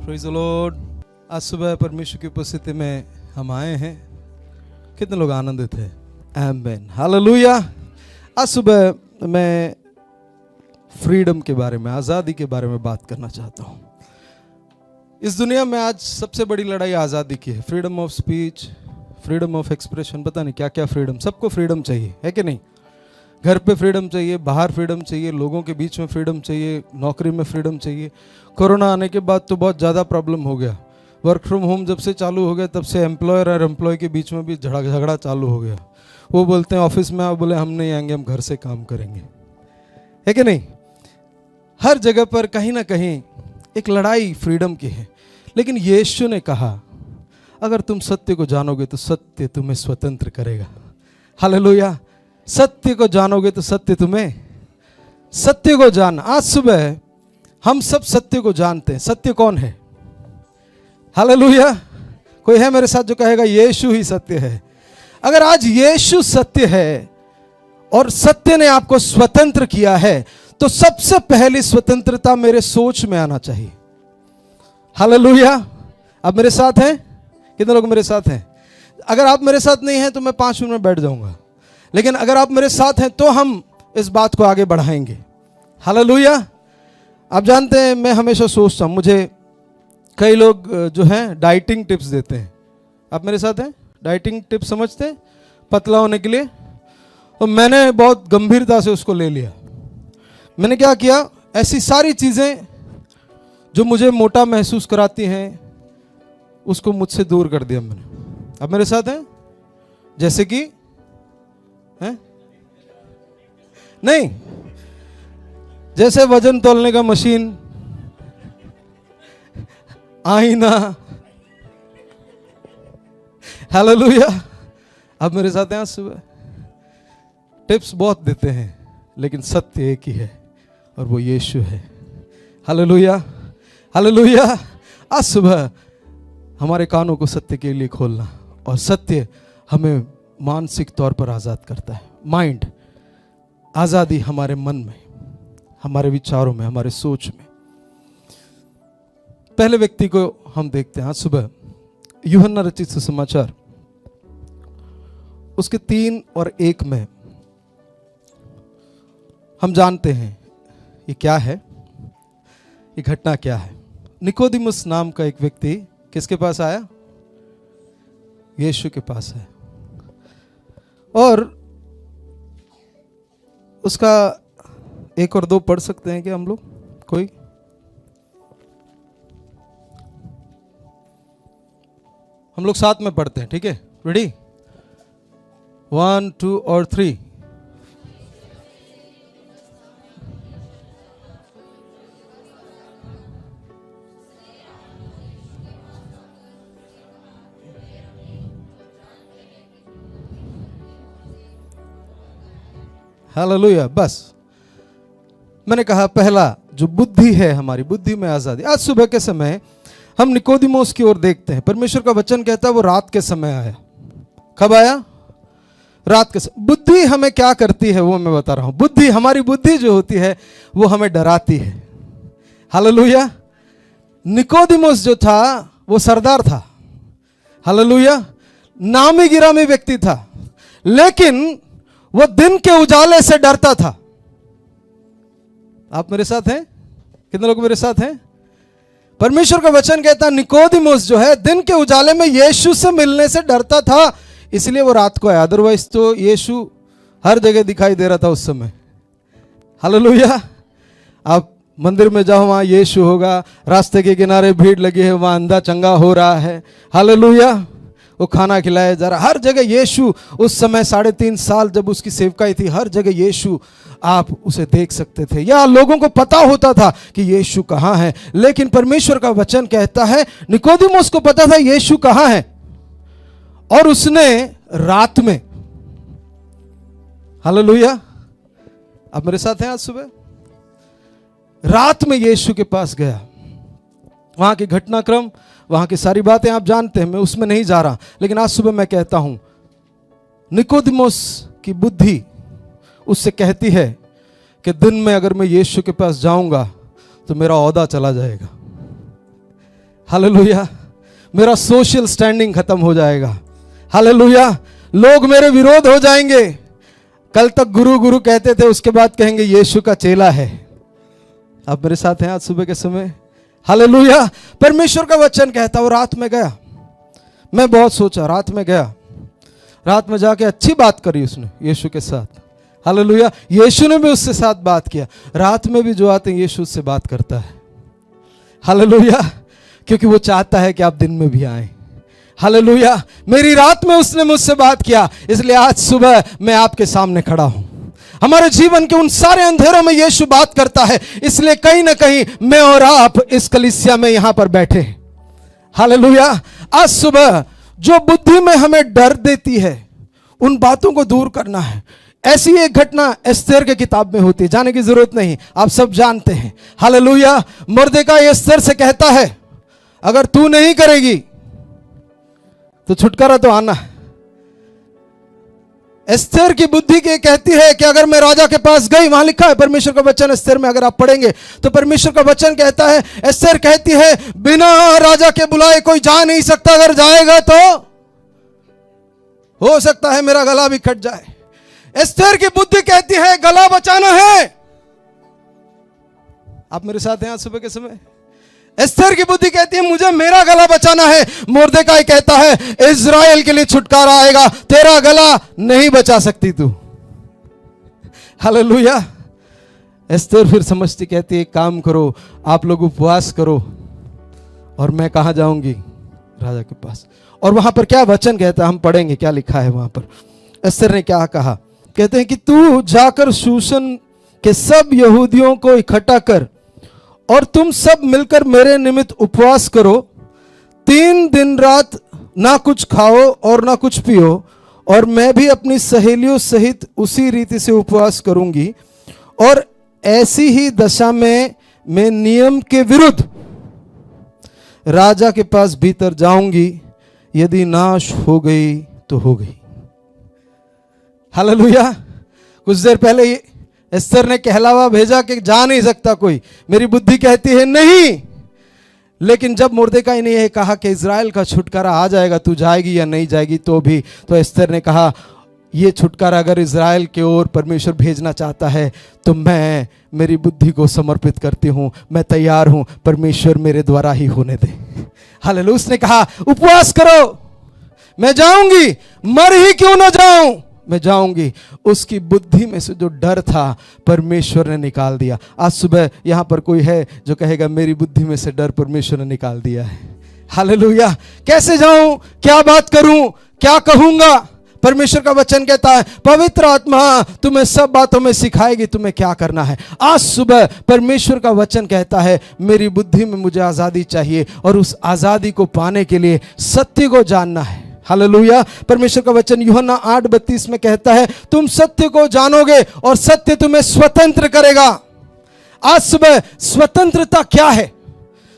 Praise the Lord. आज सुबह परमेश्वर की उपस्थिति में हम आए हैं। कितने लोग आनंदित हैं? आमीन, हालेलुया। आज सुबह मैं फ्रीडम के बारे में, आज़ादी के बारे में बात करना चाहता हूँ। इस दुनिया में आज सबसे बड़ी लड़ाई आज़ादी की है। Freedom of speech, freedom of expression, पता नहीं क्या क्या फ्रीडम। सबको फ्रीडम चाहिए, है कि नहीं? घर पे फ्रीडम चाहिए, बाहर फ्रीडम चाहिए, लोगों के बीच में फ्रीडम चाहिए, नौकरी में फ्रीडम चाहिए। कोरोना आने के बाद तो बहुत ज़्यादा प्रॉब्लम हो गया। वर्क फ्रॉम होम जब से चालू हो गया तब से एम्प्लॉयर और एम्प्लॉय के बीच में भी झगड़ा चालू हो गया। वो बोलते हैं ऑफिस में, आप बोले हम नहीं आएंगे, हम घर से काम करेंगे, है कि नहीं? हर जगह पर कहीं ना कहीं एक लड़ाई फ्रीडम की है। लेकिन यीशु ने कहा अगर तुम सत्य को जानोगे तो सत्य तुम्हें स्वतंत्र करेगा। हालेलुया। सत्य को जानोगे तो सत्य तुम्हें, सत्य को जान। आज सुबह हम सब सत्य को जानते हैं। सत्य कौन है? हालेलुया। कोई है मेरे साथ जो कहेगा यीशु ही सत्य है? अगर आज यीशु सत्य है और सत्य ने आपको स्वतंत्र किया है तो सबसे पहली स्वतंत्रता मेरे सोच में आना चाहिए। हालेलुया। आप मेरे साथ हैं? कितने लोग मेरे साथ हैं? अगर आप मेरे साथ नहीं हैं तो मैं 5 मिनट में बैठ जाऊंगा, लेकिन अगर आप मेरे साथ हैं तो हम इस बात को आगे बढ़ाएंगे। हालेलुया। आप जानते हैं मैं हमेशा सोचता हूं, मुझे कई लोग जो हैं डाइटिंग टिप्स देते हैं। आप मेरे साथ हैं? डाइटिंग टिप्स समझते हैं, पतला होने के लिए। तो मैंने बहुत गंभीरता से उसको ले लिया। मैंने क्या किया, ऐसी सारी चीज़ें जो मुझे मोटा महसूस कराती हैं उसको मुझसे दूर कर दिया मैंने। आप मेरे साथ हैं? जैसे कि हैं? नहीं, जैसे वजन तोलने का मशीन, आईना। हालेलुया। आप मेरे साथ हैं? आज सुबह टिप्स बहुत देते हैं लेकिन सत्य एक ही है और वो यीशु है। Hallelujah, hallelujah. आज सुबह हमारे कानों को सत्य के लिए खोलना, और सत्य हमें मानसिक तौर पर आज़ाद करता है। माइंड, आज़ादी हमारे मन में, हमारे विचारों में, हमारे सोच में। पहले व्यक्ति को हम देखते हैं आज सुबह, यूहन्ना रचित सुसमाचार उसके 3 और 1 में हम जानते हैं ये क्या है, ये घटना क्या है। निकोदिमुस नाम का एक व्यक्ति किसके पास आया? यीशु के पास है, और उसका 1 और 2 पढ़ सकते हैं क्या हम लोग? कोई? हम लोग साथ में पढ़ते हैं, ठीक है? रेडी? 1, 2 और 3। हालेलुया। बस मैंने कहा पहला जो बुद्धि है, हमारी बुद्धि में आज़ादी। आज सुबह के समय हम निकोदिमुस की ओर देखते हैं। परमेश्वर का वचन कहता है वो रात के समय आया। कब आया? रात के समय। बुद्धि हमें क्या करती है वो मैं बता रहा हूं। बुद्धि, हमारी बुद्धि जो होती है वो हमें डराती है। हालेलुया। निकोदिमुस जो था वो सरदार था। हालेलुया। नामी गिरामी व्यक्ति था, लेकिन वो दिन के उजाले से डरता था। आप मेरे साथ हैं? कितने लोग मेरे साथ हैं? परमेश्वर का वचन कहता है निकोदिमुस जो है दिन के उजाले में यीशु से मिलने से डरता था, इसलिए वो रात को आया। अदरवाइज तो यीशु हर जगह दिखाई दे रहा था उस समय। हालेलुया। आप मंदिर में जाओ, वहां यीशु होगा। रास्ते के किनारे भीड़ लगी है, वहां अंधा चंगा हो रहा है। हालेलुया। वो खाना खिलाया जा रहा, हर जगह यीशु। उस समय 3.5 साल जब उसकी सेवकाई थी, हर जगह यीशु आप उसे देख सकते थे, या लोगों को पता होता था कि यीशु कहाँ है। लेकिन परमेश्वर का वचन कहता है निकोदिमुस को पता था यीशु कहाँ है, और उसने रात में, हालेलुया, आप मेरे साथ हैं? आज सुबह रात में यीशु के पास गया। वहां के घटनाक्रम, वहां की सारी बातें आप जानते हैं, मैं उसमें नहीं जा रहा। लेकिन आज सुबह मैं कहता हूं निकोदिमुस की बुद्धि उससे कहती है कि दिन में अगर मैं यीशु के पास जाऊंगा तो मेरा औहदा चला जाएगा। हालेलुया। मेरा सोशल स्टैंडिंग खत्म हो जाएगा। हालेलुया। लोग मेरे विरोध हो जाएंगे। कल तक गुरु गुरु कहते थे, उसके बाद कहेंगे यीशु का चेला है। आप मेरे साथ हैं आज सुबह के समय? हालेलुया। परमेश्वर का वचन कहता, वो रात में गया, मैं बहुत सोचा, रात में गया, रात में जाके अच्छी बात करी उसने यीशु के साथ। हालेलुया। यीशु ने भी उससे साथ बात किया। रात में भी जो आते हैं यीशु उससे बात करता है। हालेलुया। क्योंकि वो चाहता है कि आप दिन में भी आए। हालेलुया। मेरी रात में उसने मुझसे बात किया, इसलिए आज सुबह मैं आपके सामने खड़ा हूं। हमारे जीवन के उन सारे अंधेरों में यीशु बात करता है, इसलिए कहीं ना कहीं मैं और आप इस कलीसिया में यहां पर बैठे हैं। हालेलुया। आज सुबह जो बुद्धि में हमें डर देती है, उन बातों को दूर करना है। ऐसी एक घटना एस्तेर के किताब में होती है, जाने की जरूरत नहीं, आप सब जानते हैं। हालेलुया। मुर्देकाई एस्तेर से कहता है, अगर तू नहीं करेगी तो छुटकारा तो आना है। एस्तेर की बुद्धि के कहती है कि अगर मैं राजा के पास गई, वहां लिखा है परमेश्वर का वचन एस्तेर में, अगर आप पढ़ेंगे तो परमेश्वर का वचन कहता है, एस्तेर कहती है बिना राजा के बुलाए कोई जा नहीं सकता, अगर जाएगा तो हो सकता है मेरा गला भी कट जाए। एस्तेर की बुद्धि कहती है गला बचाना है। आप मेरे साथ हैं आज सुबह के समय? एस्तेर की बुद्धि कहती है मुझे मेरा गला बचाना है। मुर्देकाई कहता है इज़राइल के लिए छुटकारा आएगा, तेरा गला नहीं बचा सकती तू। हालेलुया। एस्तेर फिर समझती, कहती है एक काम करो, आप लोग उपवास करो और मैं कहां जाऊंगी? राजा के पास। और वहां पर क्या वचन कहता है, हम पढ़ेंगे क्या लिखा है वहां पर। एस्तेर ने क्या कहा? कहते हैं कि तू जाकर शूशन के सब यहूदियों को इकट्ठा कर और तुम सब मिलकर मेरे निमित्त उपवास करो। 3 दिन रात ना कुछ खाओ और ना कुछ पियो, और मैं भी अपनी सहेलियों सहित उसी रीति से उपवास करूंगी। और ऐसी ही दशा में मैं नियम के विरुद्ध राजा के पास भीतर जाऊंगी, यदि नाश हो गई तो हो गई। हालेलुया। कुछ देर पहले एस्तेर ने कहलावा भेजा कि जा नहीं सकता कोई, मेरी बुद्धि कहती है नहीं। लेकिन जब मुर्देकाई ने यह कहा कि इज़राइल का छुटकारा आ जाएगा, तू जाएगी या नहीं जाएगी तो भी, तो एस्तेर ने कहा ये छुटकारा अगर इज़राइल की ओर परमेश्वर भेजना चाहता है तो मैं मेरी बुद्धि को समर्पित करती हूं, मैं तैयार हूं, परमेश्वर मेरे द्वारा ही होने दे। हालेलुया। उसने कहा उपवास करो, मैं जाऊंगी, मर ही क्यों ना जाऊं, मैं जाऊंगी। उसकी बुद्धि में से जो डर था परमेश्वर ने निकाल दिया। आज सुबह यहां पर कोई है जो कहेगा मेरी बुद्धि में से डर परमेश्वर ने निकाल दिया है। हालेलुया। कैसे जाऊं, क्या बात करूं, क्या कहूंगा? परमेश्वर का वचन कहता है पवित्र आत्मा तुम्हें सब बातों में सिखाएगी तुम्हें क्या करना है। आज सुबह परमेश्वर का वचन कहता है मेरी बुद्धि में मुझे आजादी चाहिए, और उस आजादी को पाने के लिए सत्य को जानना है। हालेलुया। परमेश्वर का वचन यूहन्ना 8:32 में कहता है तुम सत्य को जानोगे और सत्य तुम्हें स्वतंत्र करेगा। आज सुबह स्वतंत्रता क्या है?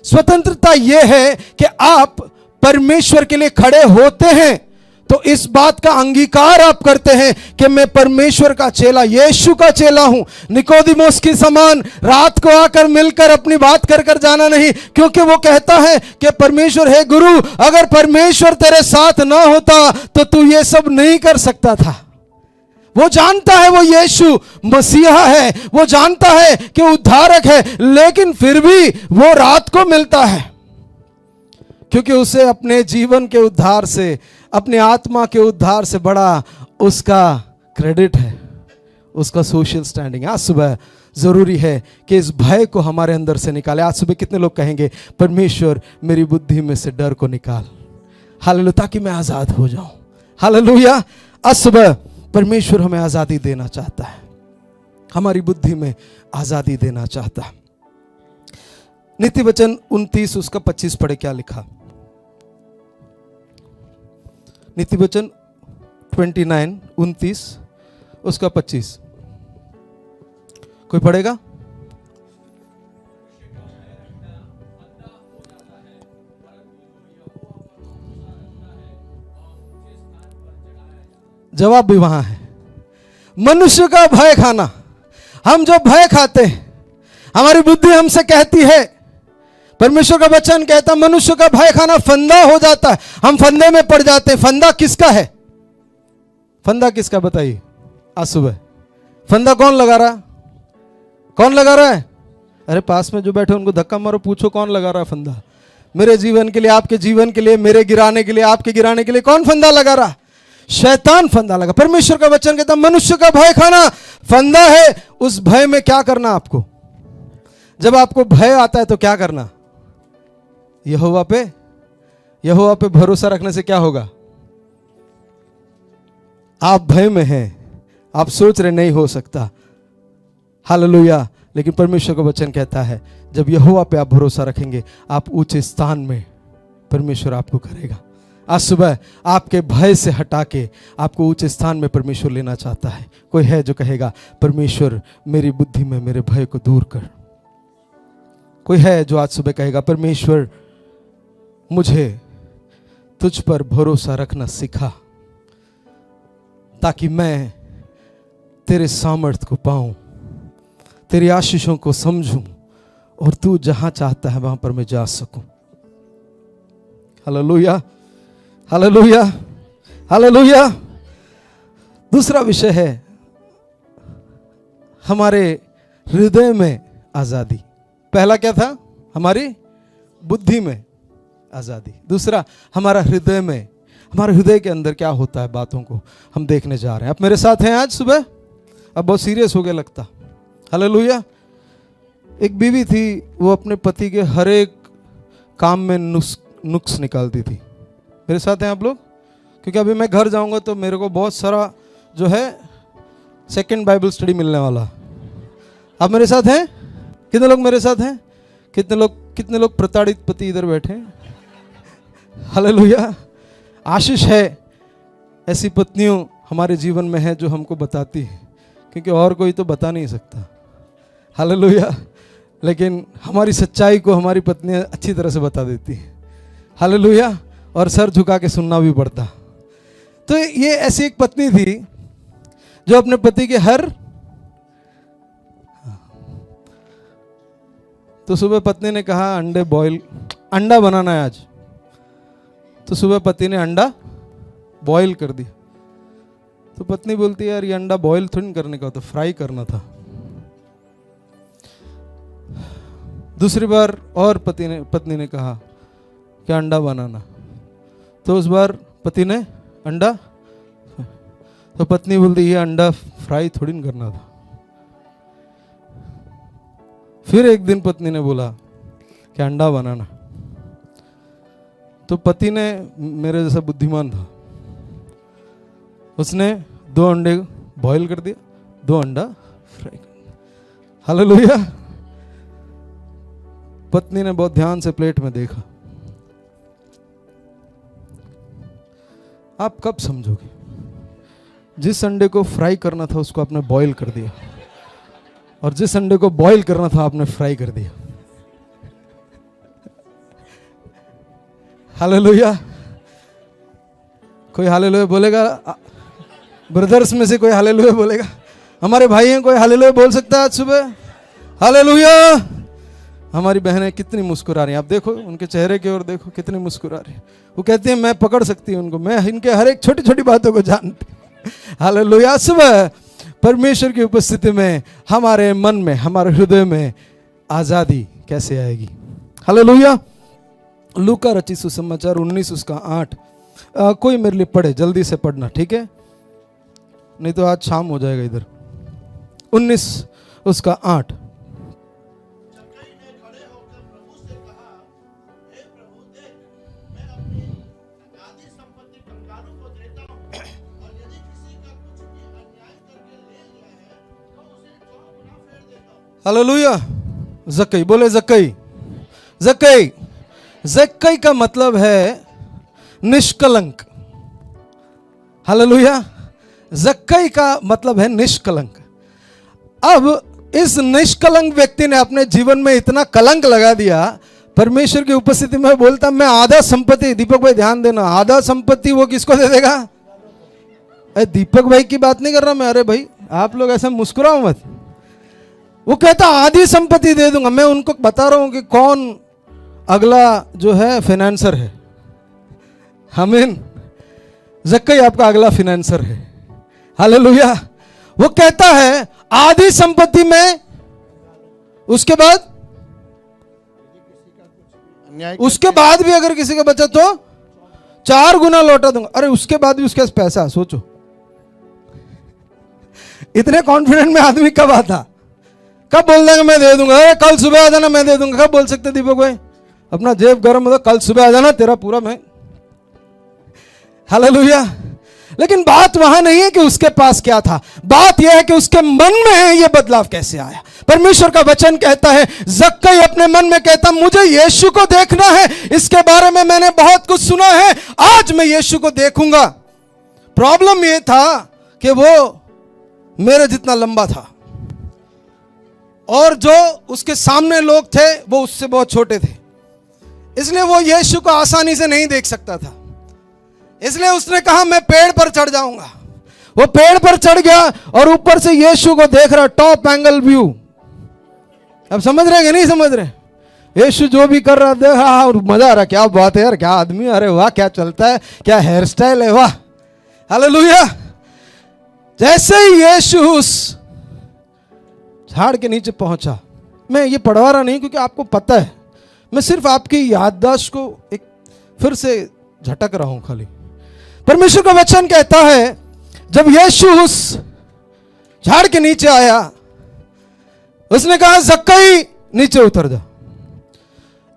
स्वतंत्रता यह है कि आप परमेश्वर के लिए खड़े होते हैं तो इस बात का अंगीकार आप करते हैं कि मैं परमेश्वर का चेला, यीशु का चेला हूं। निकोदिमोस के समान रात को आकर मिलकर अपनी बात कर कर जाना नहीं, क्योंकि वो कहता है कि परमेश्वर है गुरु, अगर परमेश्वर तेरे साथ ना होता तो तू ये सब नहीं कर सकता था। वो जानता है वो यीशु मसीहा है, वो जानता है कि उद्धारक है, लेकिन फिर भी वो रात को मिलता है क्योंकि उसे अपने जीवन के उद्धार से, अपने आत्मा के उद्धार से बड़ा उसका क्रेडिट है, उसका सोशल स्टैंडिंग। आज सुबह जरूरी है कि इस भय को हमारे अंदर से निकाले। आज सुबह कितने लोग कहेंगे परमेश्वर मेरी बुद्धि में से डर को निकाल, हालेलुया, ताकि मैं आजाद हो जाऊं। हालेलुया। आज सुबह परमेश्वर हमें आजादी देना चाहता है, हमारी बुद्धि में आजादी देना चाहता है। नीति वचन 29 उसका 25 पढ़े, क्या लिखा? नीति वचन 29 उसका 25 कोई पढ़ेगा? जवाब भी वहां है, मनुष्य का भय खाना। हम जो भय खाते हैं, हमारी बुद्धि हमसे कहती है परमेश्वर का वचन कहता मनुष्य का भय खाना फंदा हो जाता है। हम फंदे में पड़ जाते हैं। फंदा किसका है? फंदा किसका बताइए आज सुबह? फंदा कौन लगा रहा? कौन लगा रहा है? अरे पास में जो बैठे उनको धक्का मारो, पूछो कौन लगा रहा है फंदा? मेरे जीवन के लिए, आपके जीवन के लिए, मेरे गिराने के लिए, आपके गिराने के लिए कौन फंदा लगा रहा? शैतान फंदा लगा। परमेश्वर का वचन कहता मनुष्य का भय खाना फंदा है। उस भय में क्या करना आपको? जब आपको भय आता है तो क्या करना? यहोवा पे भरोसा रखने से क्या होगा? आप भय में हैं, आप सोच रहे नहीं हो सकता, हालेलुया, लेकिन परमेश्वर का वचन कहता है जब यहोवा पे आप भरोसा रखेंगे, आप ऊंचे स्थान में परमेश्वर आपको करेगा। आज सुबह आपके भय से हटा के आपको ऊंचे स्थान में परमेश्वर लेना चाहता है। कोई है जो कहेगा परमेश्वर मेरी बुद्धि में मेरे भय को दूर कर? कोई है जो आज सुबह कहेगा परमेश्वर मुझे तुझ पर भरोसा रखना सिखा, ताकि मैं तेरे सामर्थ्य को पाऊं, तेरी आशीषों को समझूं और तू जहां चाहता है वहां पर मैं जा सकूं। Hallelujah, hallelujah, hallelujah. दूसरा विषय है हमारे हृदय में आजादी। पहला क्या था? हमारी बुद्धि में आजादी। दूसरा हमारा हृदय में, हमारे हृदय के अंदर क्या होता है, बातों को हम देखने जा रहे हैं। आप मेरे साथ हैं आज सुबह? अब बहुत सीरियस हो गया लगता। हालेलुया। एक बीवी थी, वो अपने पति के हर एक काम में नुक्स निकालती थी। मेरे साथ हैं आप लोग? क्योंकि अभी मैं घर जाऊंगा तो मेरे को बहुत सारा जो है सेकंड बाइबल स्टडी मिलने वाला। आप मेरे साथ हैं? कितने लोग मेरे साथ हैं? कितने लोग प्रताड़ित पति इधर बैठे हैं? हालेलुया। आशीष है ऐसी पत्नियों हमारे जीवन में है जो हमको बताती है, क्योंकि और कोई तो बता नहीं सकता। हालेलुया। लेकिन हमारी सच्चाई को हमारी पत्नियां अच्छी तरह से बता देती है। हालेलुया। और सर झुका के सुनना भी पड़ता। तो ये ऐसी एक पत्नी थी जो अपने पति के हर, तो सुबह पत्नी ने कहा अंडा बनाना है आज। तो सुबह पति ने अंडा बॉईल कर दिया। तो पत्नी बोलती है यार ये अंडा बॉईल थोड़ी करने का, तो फ्राई करना था। दूसरी बार और पत्नी ने कहा कि अंडा बनाना। तो उस बार पति ने अंडा, तो पत्नी बोलती ये अंडा फ्राई थोड़ी करना था। फिर एक दिन पत्नी ने बोला कि अंडा बनाना। तो पति ने, मेरे जैसा बुद्धिमान था, उसने 2 अंडे बॉईल कर दिया, 2 अंडा फ्राई कर दिया। हालेलुया। पत्नी ने बहुत ध्यान से प्लेट में देखा। आप कब समझोगे? जिस अंडे को फ्राई करना था उसको आपने बॉईल कर दिया, और जिस अंडे को बॉईल करना था आपने फ्राई कर दिया। हालेलुया। कोई हालेलुया बोलेगा? ब्रदर्स में से कोई हालेलुया बोलेगा? हमारे भाई हैं, कोई हालेलुया बोल सकता है आज सुबह? हालेलुया। हमारी बहनें कितनी मुस्कुरा रही हैं, आप देखो उनके चेहरे की ओर देखो, कितनी मुस्कुरा रही हैं। वो कहती हैं मैं पकड़ सकती हूँ उनको, मैं इनके हर एक छोटी छोटी बातों को जानती हूँ। हालेलुया। सुबह परमेश्वर की उपस्थिति में हमारे मन में, हमारे हृदय में आजादी कैसे आएगी? हालेलुया। लूका रचित सुसमाचार 19 उसका 8। कोई मेरे लिए पढ़े, जल्दी से पढ़ना, ठीक है? नहीं तो आज शाम हो जाएगा इधर। 19 उसका 8। हालेलुया। जक्कई बोले, जक्कई। जक्कई, जक्कई का मतलब है निष्कलंक। हालेलुया। जक्कई का मतलब है निष्कलंक। अब इस निष्कलंक व्यक्ति ने अपने जीवन में इतना कलंक लगा दिया, परमेश्वर की उपस्थिति में बोलता मैं आधा संपत्ति, दीपक भाई ध्यान देना, आधा संपत्ति वो किसको दे देगा? अरे दीपक भाई की बात नहीं कर रहा मैं, अरे भाई आप लोग ऐसा मुस्कुराओ मत। वो कहता आधी संपत्ति दे दूंगा। मैं उनको बता रहा हूं कि कौन अगला जो है फाइनेंसर है। आमीन। जक्कई आपका अगला फाइनेंसर है। हालेलुया। वो कहता है आधी संपत्ति में, उसके बाद भी अगर किसी का बचा तो 4 गुना लौटा दूंगा। अरे उसके बाद भी उसके पास पैसा, सोचो इतने कॉन्फिडेंट में आदमी कब आता? कब बोल देंगे मैं दे दूंगा? अरे कल सुबह आ जाना मैं दे दूंगा। कब बोल सकते दीपक भाई? अपना जेब गर्म हो, कल सुबह आ जाना तेरा पूरा मैं। हालेलुया। लेकिन बात वहां नहीं है कि उसके पास क्या था, बात यह है कि उसके मन में है ये बदलाव कैसे आया। परमेश्वर का वचन कहता है, जक्कई अपने मन में कहता मुझे यीशु को देखना है, इसके बारे में मैंने बहुत कुछ सुना है, आज मैं यीशु को देखूंगा। प्रॉब्लम ये था कि वो मेरे जितना लंबा था और जो उसके सामने लोग थे वो उससे बहुत छोटे थे, इसलिए वो यीशु को आसानी से नहीं देख सकता था। इसलिए उसने कहा मैं पेड़ पर चढ़ जाऊंगा। वो पेड़ पर चढ़ गया और ऊपर से यीशु को देख रहा, टॉप एंगल व्यू। अब समझ रहे हैं कि नहीं समझ रहे? यीशु जो भी कर रहा था और मजा आ रहा, क्या बात है यार, क्या आदमी, अरे वाह क्या चलता है, क्या हेयर स्टाइल है, वाह हालेलुया। जैसे ही यीशु उस झाड़ के नीचे पहुंचा, मैं ये पढ़वा रहा नहीं क्योंकि आपको पता है, मैं सिर्फ आपकी याददाश्त को एक फिर से झटक रहा हूं खाली। परमेश्वर का वचन कहता है जब यीशु उस झाड़ के नीचे आया, उसने कहा जक्कई नीचे उतर जा।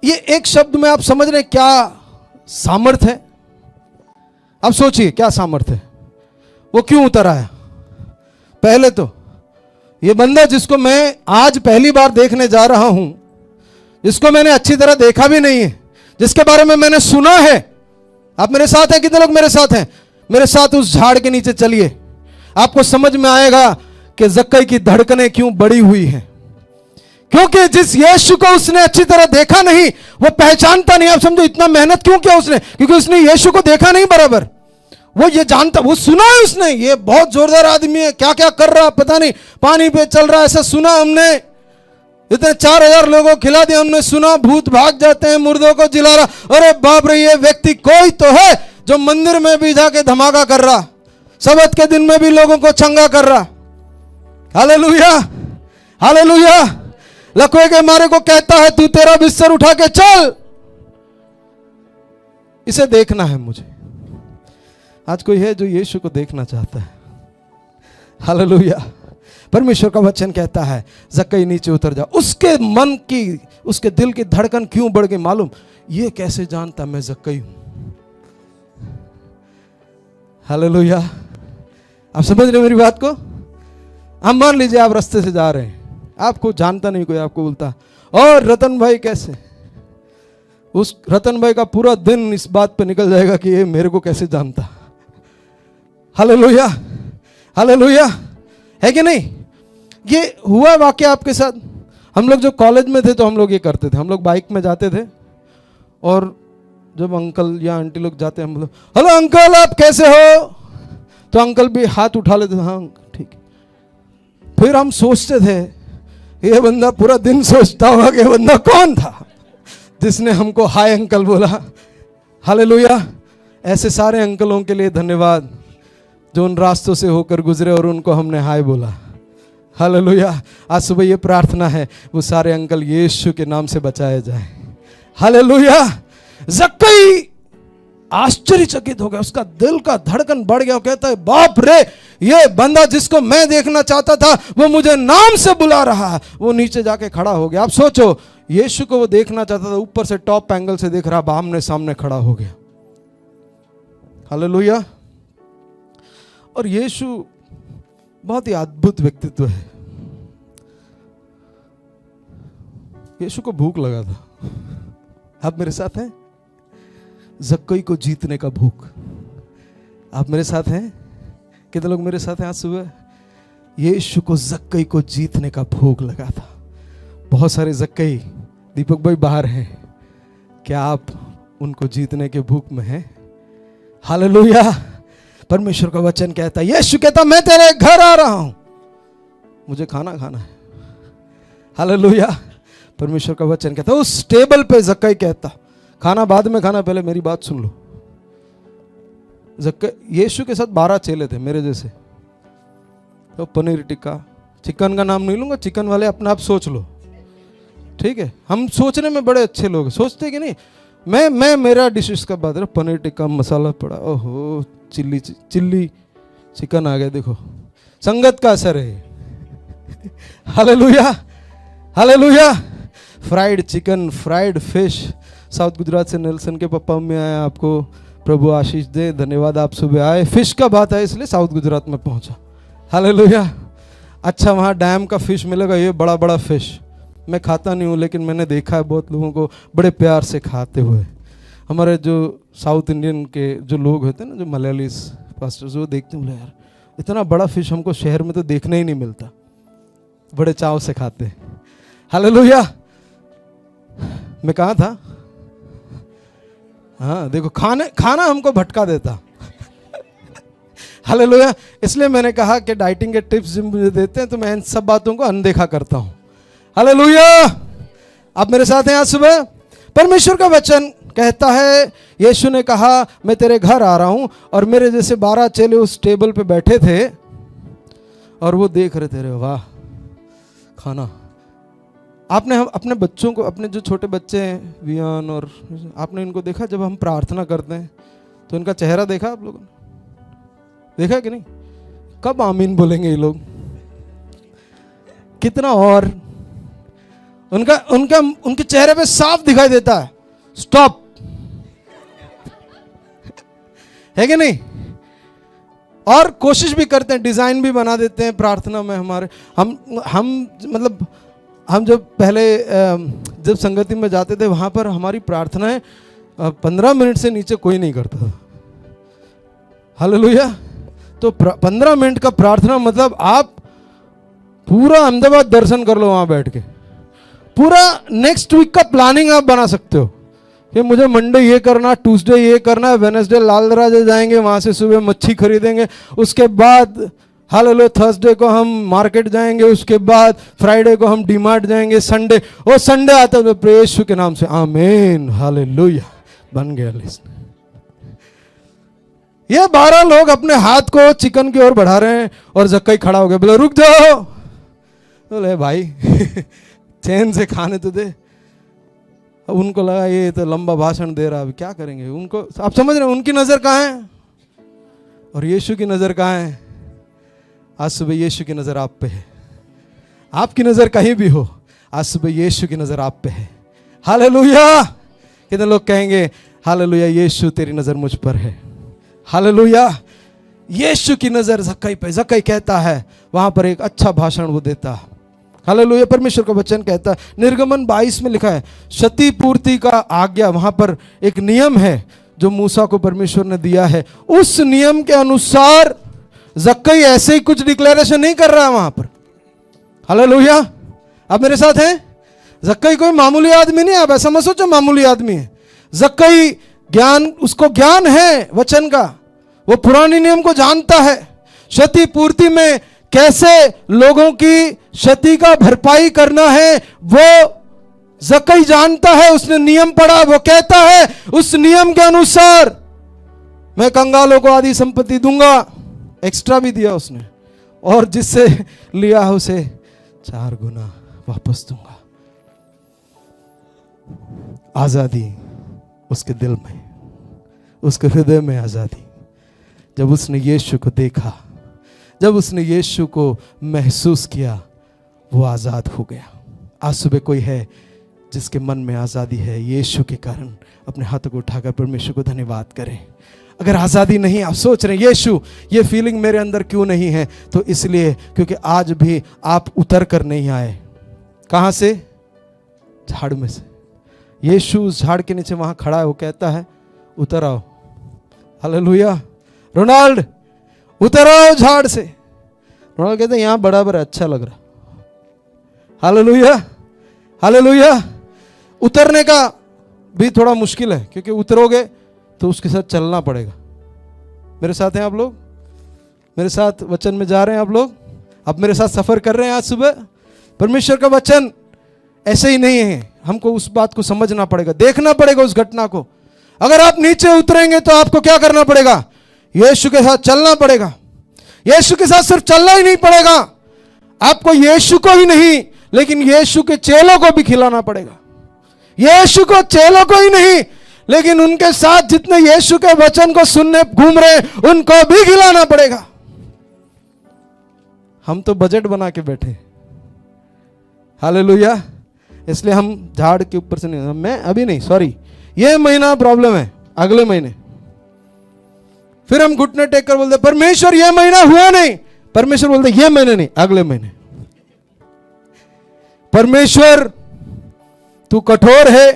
ये एक शब्द में आप समझ रहे क्या सामर्थ्य है? अब सोचिए क्या सामर्थ्य है। वो क्यों उतर आया? पहले तो ये बंदा जिसको मैं आज पहली बार देखने जा रहा हूं, जिसको मैंने अच्छी तरह देखा भी नहीं है, जिसके बारे में मैंने सुना है। आप मेरे साथ हैं? कितने लोग मेरे साथ हैं? मेरे साथ उस झाड़ के नीचे चलिए, आपको समझ में आएगा कि जक्कई की धड़कनें क्यों बढ़ी हुई हैं। क्योंकि जिस यीशु को उसने अच्छी तरह देखा नहीं, वो पहचानता नहीं। आप समझो इतना मेहनत क्यों किया उसने? क्योंकि उसने यीशु को देखा नहीं बराबर। वो ये जानता, वो सुना है उसने, ये बहुत जोरदार आदमी है, क्या क्या कर रहा पता नहीं, पानी पे चल रहा, ऐसा सुना हमने। इतने 4000 लोगों को खिला दिया हमने, सुना भूत भाग जाते हैं, मुर्दों को जिला रहा। अरे बाप रे, ये व्यक्ति कोई तो है जो मंदिर में भी जाके धमाका कर रहा, सबत के दिन में भी लोगों को चंगा कर रहा। Hallelujah hallelujah. लकवे के मारे को कहता है तू तेरा बिस्तर उठा के चल, इसे देखना है मुझे। आज कोई है जो यीशु को देखना चाहता है? हालेलुया। परमेश्वर का वचन कहता है जक्कई नीचे उतर जा। उसके मन की, उसके दिल की धड़कन क्यों बढ़ गई मालूम? ये कैसे जानता मैं जक्कई हूं? हालेलुया। आप समझ रहे मेरी बात को? आप मान लीजिए आप रास्ते से जा रहे हैं, आपको जानता नहीं कोई, आपको बोलता और रतन भाई कैसे? उस रतन भाई का पूरा दिन इस बात पे निकल जाएगा कि ये मेरे को कैसे जानता। हालेलुया हालेलुया, है कि नहीं? ये हुआ वाकया आपके साथ। हम लोग जो कॉलेज में थे तो हम लोग ये करते थे, हम लोग बाइक में जाते थे और जब अंकल या आंटी लोग जाते हम लोग हेलो अंकल आप कैसे हो, तो अंकल भी हाथ उठा लेते, हाँ ठीक है। फिर हम सोचते थे ये बंदा पूरा दिन सोचता होगा कि ये बंदा कौन था जिसने हमको हाय अंकल बोला। हालेलुया। ऐसे सारे अंकलों के लिए धन्यवाद जो उन रास्तों से होकर गुजरे और उनको हमने हाय बोला। हालेलुया। आज सुबह ये प्रार्थना है वो सारे अंकल यीशु के नाम से बचाए जाए। हालेलुया। जक्कई आश्चर्यचकित हो गया, उसका दिल का धड़कन बढ़ गया। कहता है बाप रे, ये बंदा जिसको मैं देखना चाहता था वो मुझे नाम से बुला रहा है। वो नीचे जाके खड़ा हो गया। आप सोचो, यीशु को वो देखना चाहता था, ऊपर से टॉप एंगल से देख रहा, आमने सामने खड़ा हो गया। हालेलुया। और यीशु बहुत ही अद्भुत व्यक्तित्व है। यीशु को भूख लगा था। आप मेरे साथ हैं? जक्कई को जीतने का भूख। आप मेरे साथ हैं? कितने लोग मेरे साथ हैं आज सुबह? यीशु को जक्कई को जीतने का भूख लगा था। बहुत सारे जक्कई दीपक भाई बाहर हैं, क्या आप उनको जीतने के भूख में हैं? हालेलुया। परमेश्वर का वचन कहता है, यीशु कहता मैं तेरे घर आ रहा हूं, मुझे खाना खाना है। हालेलुया। परमेश्वर का वचन कहता है, उस टेबल पे जक्कई कहता, खाना बाद में खाना, पहले मेरी बात सुन लो। जक्कई यीशु के साथ 12 चेले थे मेरे जैसे। तो पनीर टिक्का, चिकन का नाम नहीं लूंगा, चिकन वाले अपने आप सोच लो, ठीक है। हम सोचने में बड़े अच्छे लोग सोचते कि नहीं। मैं मेरा डिशेस का बात है, पनीर टिक्का मसाला पड़ा, ओहो चिल्ली चिकन आ गया। देखो संगत का असर है। Hallelujah hallelujah. Fried chicken, fried fish. South Gujarat से नेल्सन के पापा में आए, आपको प्रभु आशीष दे, धन्यवाद आप सुबह आए। फिश का बात है इसलिए साउथ गुजरात में पहुंचा। हालेलुया। अच्छा वहाँ डैम का फिश मिलेगा, ये बड़ा बड़ा फिश। मैं खाता नहीं हूँ लेकिन मैंने देखा है बहुत लोगों को बड़े प्यार से खाते हुए। हमारे जो साउथ इंडियन के जो लोग होते हैं ना, जो मलयालीस पास्टर्स, वो देखते हैं, यार इतना बड़ा फिश हमको शहर में तो देखने ही नहीं मिलता, बड़े चाव से खाते हैं। हालेलुया। मैं कहाँ था? हाँ देखो, खाना हमको भटका देता। हालेलुया। इसलिए मैंने कहा कि डाइटिंग के टिप्स जो मुझे देते हैं तो मैं इन सब बातों को अनदेखा करता हूँ। हालेलुया। आप मेरे साथ हैं आज सुबह? परमेश्वर का वचन कहता है, यीशु ने कहा मैं तेरे घर आ रहा हूं, और मेरे जैसे 12 चेले उस टेबल पे बैठे थे और वो देख रहे थे, रे वाह खाना। आपने अपने बच्चों को, अपने जो छोटे बच्चे हैं वियान, और आपने इनको देखा जब हम प्रार्थना करते हैं तो इनका चेहरा देखा आप लोगों ने? देखा कि नहीं? कब आमीन बोलेंगे ये लोग? कितना और उनके चेहरे पे साफ दिखाई देता है, स्टॉप। है कि नहीं? और कोशिश भी करते हैं, डिजाइन भी बना देते हैं प्रार्थना में हमारे। हम मतलब हम जब पहले जब संगति में जाते थे वहां पर हमारी प्रार्थनाएं 15 मिनट से नीचे कोई नहीं करता था। हालेलुया। तो 15 मिनट का प्रार्थना मतलब आप पूरा अहमदाबाद दर्शन कर लो वहां बैठ के। पूरा नेक्स्ट वीक का प्लानिंग आप बना सकते हो कि मुझे मंडे ये करना, ट्यूसडे ये करना है, वेडनेसडे लाल दरवाजे जाएंगे, वहां से सुबह मच्छी खरीदेंगे, उसके बाद हालेलुया थर्सडे को हम मार्केट जाएंगे, उसके बाद फ्राइडे को हम डीमार्ट जाएंगे, संडे आता है तो प्रभु यीशु के नाम से आमीन हालेलुया, बन गया लिस्ट। ये 12 लोग अपने हाथ को चिकन की ओर बढ़ा रहे हैं और जक्कई खड़ा हो गया, बोले रुक जाओ। बोले भाई चैन से खाने तो दे। अब उनको लगा ये तो लंबा भाषण दे रहा, अब क्या करेंगे। उनको आप समझ रहे हैं उनकी नजर कहाँ है और यीशु की नजर कहाँ है? आज सुबह यीशु की नजर आप पे है। आपकी नजर कहीं भी हो, आज सुबह यीशु की नजर आप पे है। हालेलुया। कितने लोग कहेंगे हालेलुया, यीशु तेरी नजर मुझ पर है। हालेलुया। यीशु की नजर जक्कई पे। जक्कई कहता है, वहां पर एक अच्छा भाषण वो देता है। हालेलुया। परमेश्वर का वचन कहता है, निर्गमन 22 में लिखा है, क्षति पूर्ति का आज्ञा, वहां पर एक नियम है जो मूसा को परमेश्वर ने दिया है। उस नियम के अनुसार जक्कई ऐसे ही कुछ डिक्लेरेशन नहीं कर रहा है वहां पर। हालेलुया। आप मेरे साथ हैं? जक्कई कोई मामूली आदमी नहीं है, आप ऐसा मत सोचो मामूली आदमी है। जक्कई ज्ञान, उसको ज्ञान है वचन का, वो पुराने नियम को जानता है। क्षति पूर्ति में कैसे लोगों की क्षति का भरपाई करना है वो जक्कई जानता है। उसने नियम पढ़ा, वो कहता है उस नियम के अनुसार मैं कंगालों को आधी संपत्ति दूंगा, एक्स्ट्रा भी दिया उसने, और जिससे लिया उसे 4 गुना वापस दूंगा। आजादी उसके दिल में, उसके हृदय में आजादी। जब उसने यीशु को देखा, जब उसने यीशु को महसूस किया, वो आजाद हो गया। आज सुबह कोई है जिसके मन में आजादी है, यीशु के कारण अपने हाथों को उठाकर परमेश्वर को धन्यवाद करें। अगर आजादी नहीं, आप सोच रहे हैं यीशु ये फीलिंग मेरे अंदर क्यों नहीं है, तो इसलिए क्योंकि आज भी आप उतर कर नहीं आए। कहां से? झाड़ में से। यीशु उस झाड़ के नीचे वहां खड़ा है, वो कहता है उतर आओ। हालेलुया। रोनाल्ड उतर आओ झाड़ से। रोनाल्ड कहते हैं यहां बराबर अच्छा लग रहा। Hallelujah hallelujah. उतरने का भी थोड़ा मुश्किल है, क्योंकि उतरोगे तो उसके साथ चलना पड़ेगा। मेरे साथ हैं आप लोग? मेरे साथ वचन में जा रहे हैं आप लोग? आप मेरे साथ सफर कर रहे हैं आज सुबह? परमेश्वर का वचन ऐसे ही नहीं है, हमको उस बात को समझना पड़ेगा, देखना पड़ेगा उस घटना को। अगर आप नीचे उतरेंगे तो आपको क्या करना पड़ेगा? यीशु के साथ चलना पड़ेगा। यीशु के साथ सिर्फ चलना ही नहीं पड़ेगा, आपको यीशु को ही नहीं लेकिन यीशु के चेलों को भी खिलाना पड़ेगा। यीशु को चेलों को ही नहीं लेकिन उनके साथ जितने यीशु के वचन को सुनने घूम रहे उनको भी खिलाना पड़ेगा। हम तो बजट बना के बैठे, हालेलुया। इसलिए हम झाड़ के ऊपर से नहीं, मैं अभी नहीं, सॉरी, ये महीना प्रॉब्लम है, अगले महीने। फिर हम घुटने टेक कर बोलते परमेश्वर ये महीना हुआ नहीं, परमेश्वर बोलते ये महीने नहीं, अगले महीने। परमेश्वर तू कठोर है,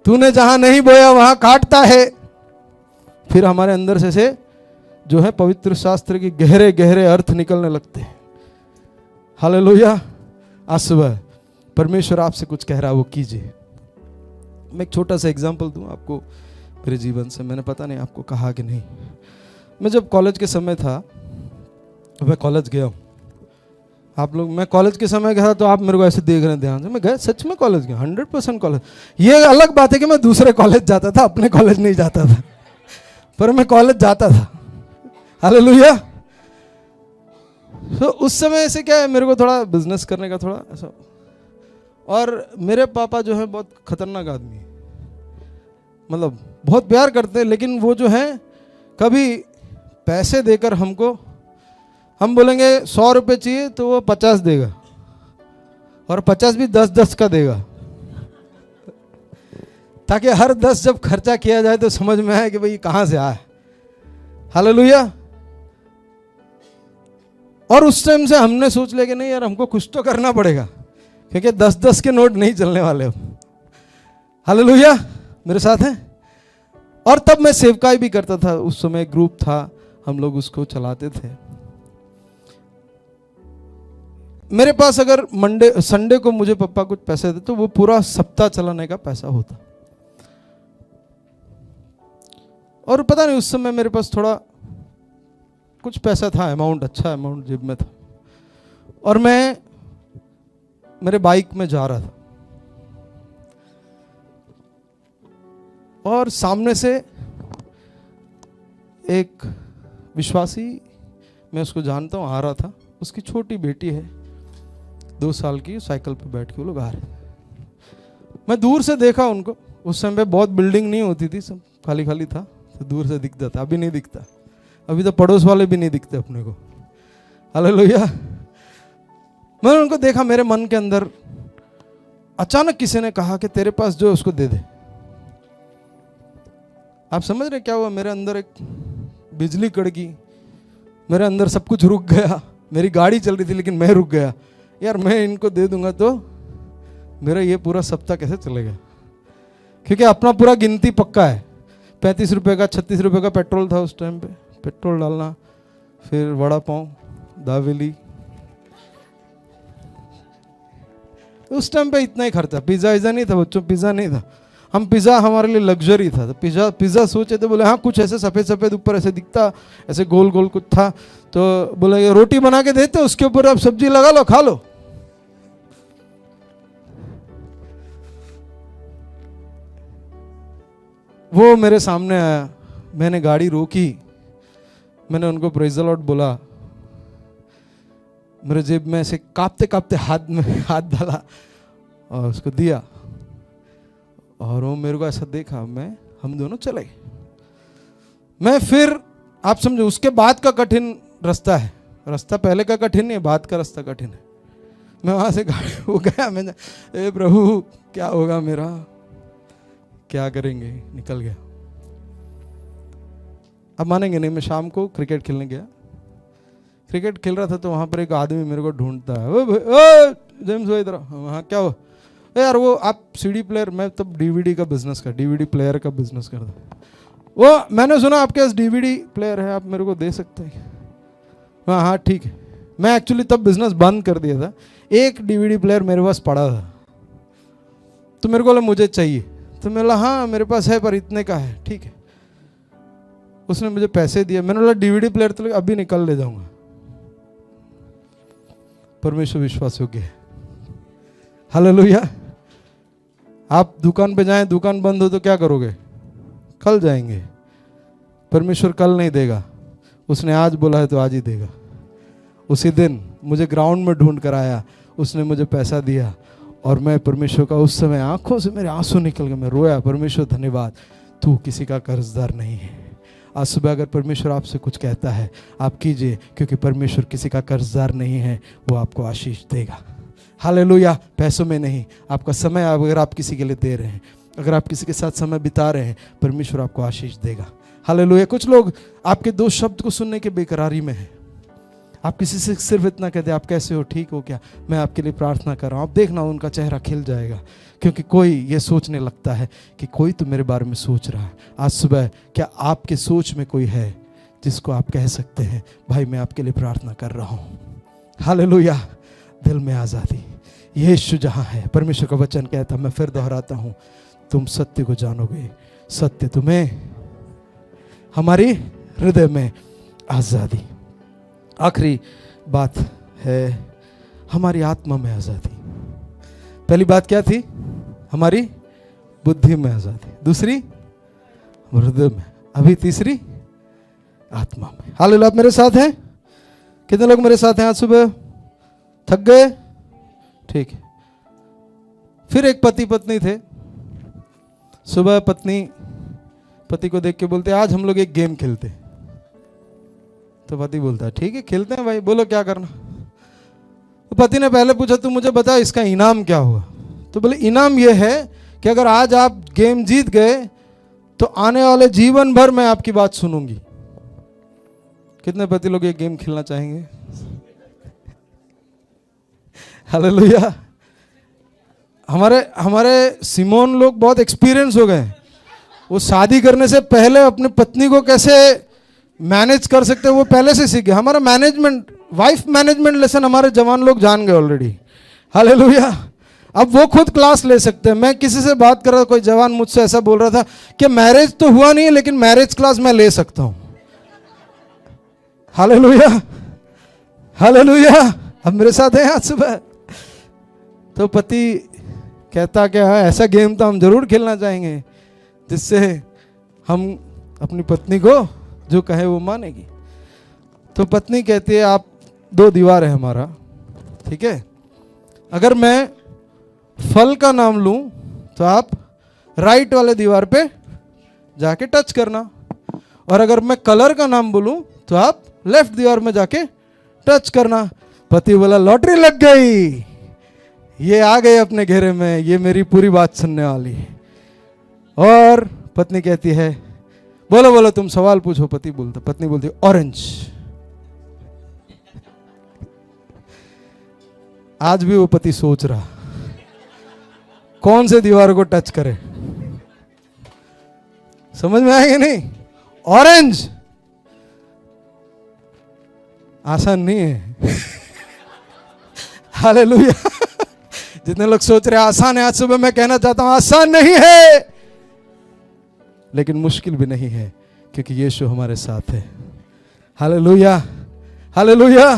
तूने जहां नहीं बोया वहां काटता है। फिर हमारे अंदर से जो है पवित्र शास्त्र के गहरे गहरे अर्थ निकलने लगते हैं। हालेलुया। आज सुबह परमेश्वर आपसे कुछ कह रहा है, वो कीजिए। मैं एक छोटा सा एग्जांपल दूं आपको मेरे जीवन से, मैंने पता नहीं आपको कहा कि नहीं। मैं जब कॉलेज के समय था, मैं कॉलेज गया हूँ, आप लोग, मैं कॉलेज के समय गया तो आप मेरे को ऐसे देख रहे हैं ध्यान से, मैं गया सच में कॉलेज गया, 100% कॉलेज। ये अलग बात है कि मैं दूसरे कॉलेज जाता था, अपने कॉलेज नहीं जाता था, पर मैं कॉलेज जाता था। हालेलुया। तो उस समय ऐसे क्या है, मेरे को थोड़ा बिजनेस करने का थोड़ा ऐसा, और मेरे पापा जो है बहुत खतरनाक आदमी है, मतलब बहुत प्यार करते हैं, लेकिन वो जो है कभी पैसे देकर हमको, हम बोलेंगे 100 रुपये चाहिए तो वो 50 देगा, और 50 भी 10-10 का देगा, ताकि हर 10 जब खर्चा किया जाए तो समझ में आए कि भाई कहाँ से आया। हालेलुया। और उस टाइम से हमने सोच लिया कि नहीं यार, हमको कुछ तो करना पड़ेगा, क्योंकि 10-10 के नोट नहीं चलने वाले अब। हालेलुया, मेरे साथ हैं। और तब मैं सेवकाई भी करता था, उस समय ग्रुप था, हम लोग उसको चलाते थे। मेरे पास अगर संडे को मुझे पापा कुछ पैसे देते तो वो पूरा सप्ताह चलाने का पैसा होता। और पता नहीं उस समय मेरे पास थोड़ा कुछ पैसा था, अमाउंट, अच्छा अमाउंट जेब में था, और मैं मेरे बाइक में जा रहा था, और सामने से एक विश्वासी, मैं उसको जानता हूँ, आ रहा था। उसकी छोटी बेटी है 2 साल की, साइकिल पे बैठ के वो लोग आ रहे थे। मैं दूर से देखा उनको, उस समय पे बहुत बिल्डिंग नहीं होती थी, सब खाली खाली था, तो दूर से दिखता था। अभी नहीं दिखता, अभी तो पड़ोस वाले भी नहीं दिखते अपने को। हालेलुया। मैंने उनको देखा, मेरे मन के अंदर अचानक किसी ने कहा कि तेरे पास जो है उसको दे दे। आप समझ रहे क्या हुआ? मेरे अंदर एक बिजली कड़की, मेरे अंदर सब कुछ रुक गया। मेरी गाड़ी चल रही थी लेकिन मैं रुक गया। यार मैं इनको दे दूंगा तो मेरा ये पूरा सप्ताह कैसे चलेगा, क्योंकि अपना पूरा गिनती पक्का है। 35 रुपये का, 36 रुपये का पेट्रोल था उस टाइम पे, पेट्रोल डालना, फिर वड़ा पाव, दावेली, उस टाइम पे इतना ही खर्चा। पिज़्ज़ा नहीं था बच्चों, पिज़्ज़ा नहीं था, हम पिज़्ज़ा हमारे लिए लग्जरी था। तो पिज़्ज़ा सोचे तो बोले हाँ कुछ ऐसे सफ़ेद सफ़ेद ऊपर ऐसे दिखता, ऐसे गोल गोल कुछ था, तो बोले रोटी बना के देते, उसके ऊपर आप सब्जी लगा लो, खा लो। वो मेरे सामने आया, मैंने गाड़ी रोकी, मैंने उनको प्रेज़ द लॉर्ड बोला, मेरे जेब में ऐसे कांपते कांपते हाथ में हाथ डाला और उसको दिया, और वो मेरे को ऐसा देखा, हम दोनों चले गए। मैं फिर, आप समझो, उसके बाद का कठिन रास्ता है, रास्ता पहले का कठिन नहीं है, बाद का रास्ता कठिन है। मैं वहाँ से गाड़ी हो गया, मैं ए प्रभु क्या होगा मेरा, क्या करेंगे, निकल गया। अब मानेंगे नहीं, मैं शाम को क्रिकेट खेलने गया, क्रिकेट खेल रहा था तो वहाँ पर एक आदमी मेरे को ढूंढता है, ओ जेम्स भाई इधर। वहाँ क्या हुआ? यार वो आप सीडी प्लेयर, मैं तब डीवीडी का बिजनेस कर, डीवीडी प्लेयर का बिजनेस करता। वो मैंने सुना आपके पास डीवीडी प्लेयर है, आप मेरे को दे सकते हैं? हाँ ठीक है। मैं एक्चुअली तब बिजनेस बंद कर दिया था, एक डीवीडी प्लेयर मेरे पास पड़ा था, तो मेरे को बोला मुझे चाहिए, तो मैं बोला हाँ मेरे पास है पर इतने का है, ठीक है। उसने मुझे पैसे दिए, मैंने बोला डीवीडी प्लेयर तो अभी निकल ले जाऊंगा। परमेश्वर विश्वास योग्य है। हालेलुया। आप दुकान पे जाएं, दुकान बंद हो तो क्या करोगे? कल जाएंगे। परमेश्वर कल नहीं देगा, उसने आज बोला है तो आज ही देगा। उसी दिन मुझे ग्राउंड में ढूंढ कर आया, उसने मुझे पैसा दिया और मैं परमेश्वर का उस समय आंखों से मेरे आंसू निकल गए, मैं रोया, परमेश्वर धन्यवाद, तू किसी का कर्जदार नहीं है। आज सुबह अगर परमेश्वर आपसे कुछ कहता है आप कीजिए, क्योंकि परमेश्वर किसी का कर्जदार नहीं है, वो आपको आशीष देगा। हालेलुया। पैसों में नहीं, आपका समय अगर आप किसी के लिए दे रहे हैं, अगर आप किसी के साथ समय बिता रहे हैं, परमेश्वर आपको आशीष देगा। हालेलुया। कुछ लोग आपके दो शब्द को सुनने के बेकरारी में हैं। आप किसी से सिर्फ इतना कहते हैं, आप कैसे हो, ठीक हो क्या, मैं आपके लिए प्रार्थना कर रहा हूँ, आप देखना उनका चेहरा खिल जाएगा, क्योंकि कोई ये सोचने लगता है कि कोई तो मेरे बारे में सोच रहा है। आज सुबह क्या आपके सोच में कोई है जिसको आप कह सकते हैं, भाई मैं आपके लिए प्रार्थना कर रहा हूँ। हालेलुया। दिल में आज़ादी, यीशु जहाँ है, परमेश्वर का वचन कहता, मैं फिर दोहराता हूँ, तुम सत्य को जानोगे, सत्य तुम्हें, हमारी हृदय में आज़ादी। आखिरी बात है हमारी आत्मा में आज़ादी। पहली बात क्या थी? हमारी बुद्धि में आज़ादी, दूसरी हृदय में, अभी तीसरी आत्मा में। हालेलुया। आप मेरे साथ हैं? कितने लोग मेरे साथ हैं आज सुबह? थक गए? ठीक है। फिर एक पति पत्नी थे। सुबह पत्नी पति को देख के बोलते, आज हम लोग एक गेम खेलते। तो पति बोलता है, ठीक है खेलते हैं भाई, बोलो क्या करना। तो पति ने पहले पूछा, तू मुझे बता इसका इनाम क्या हुआ? तो बोले, इनाम यह है कि अगर आज आप गेम जीत गए तो आने वाले जीवन भर मैं आपकी बात सुनूंगी। कितने पति लोग ये गेम खेलना चाहेंगे? हालेलुया। हमारे सिमोन लोग बहुत एक्सपीरियंस हो गए। वो शादी करने से पहले अपनी पत्नी को कैसे मैनेज कर सकते हैं वो पहले से सीखे। हमारा मैनेजमेंट, वाइफ मैनेजमेंट लेसन हमारे जवान लोग जान गए ऑलरेडी। हालेलुया। अब वो खुद क्लास ले सकते हैं। मैं किसी से बात कर रहा था, कोई जवान मुझसे ऐसा बोल रहा था कि मैरिज तो हुआ नहीं है लेकिन मैरिज क्लास मैं ले सकता हूं। हालेलुया। हालेलुया। अब मेरे साथ हैं आज सुबह। तो पति कहता क्या है, ऐसा गेम तो हम जरूर खेलना चाहेंगे जिससे हम अपनी पत्नी को जो कहे वो मानेगी। तो पत्नी कहती है, आप दो दीवार है हमारा, ठीक है, अगर मैं फल का नाम लूं तो आप राइट वाले दीवार पे जाके टच करना, और अगर मैं कलर का नाम बोलूं तो आप लेफ्ट दीवार में जाके टच करना। पति बोला, लॉटरी लग गई, ये आ गए अपने घेरे में, ये मेरी पूरी बात सुनने वाली है। और पत्नी कहती है, बोलो बोलो तुम सवाल पूछो। पत्नी बोलती ऑरेंज। आज भी वो पति सोच रहा कौन से दीवार को टच करे। समझ में आएगा नहीं? ऑरेंज आसान नहीं है। हालेलुया। जितने लोग सोच रहे हैं आसान है, आज सुबह मैं कहना चाहता हूं आसान नहीं है, लेकिन मुश्किल भी नहीं है, क्योंकि यीशु हमारे साथ है। हालेलुया। हालेलुया।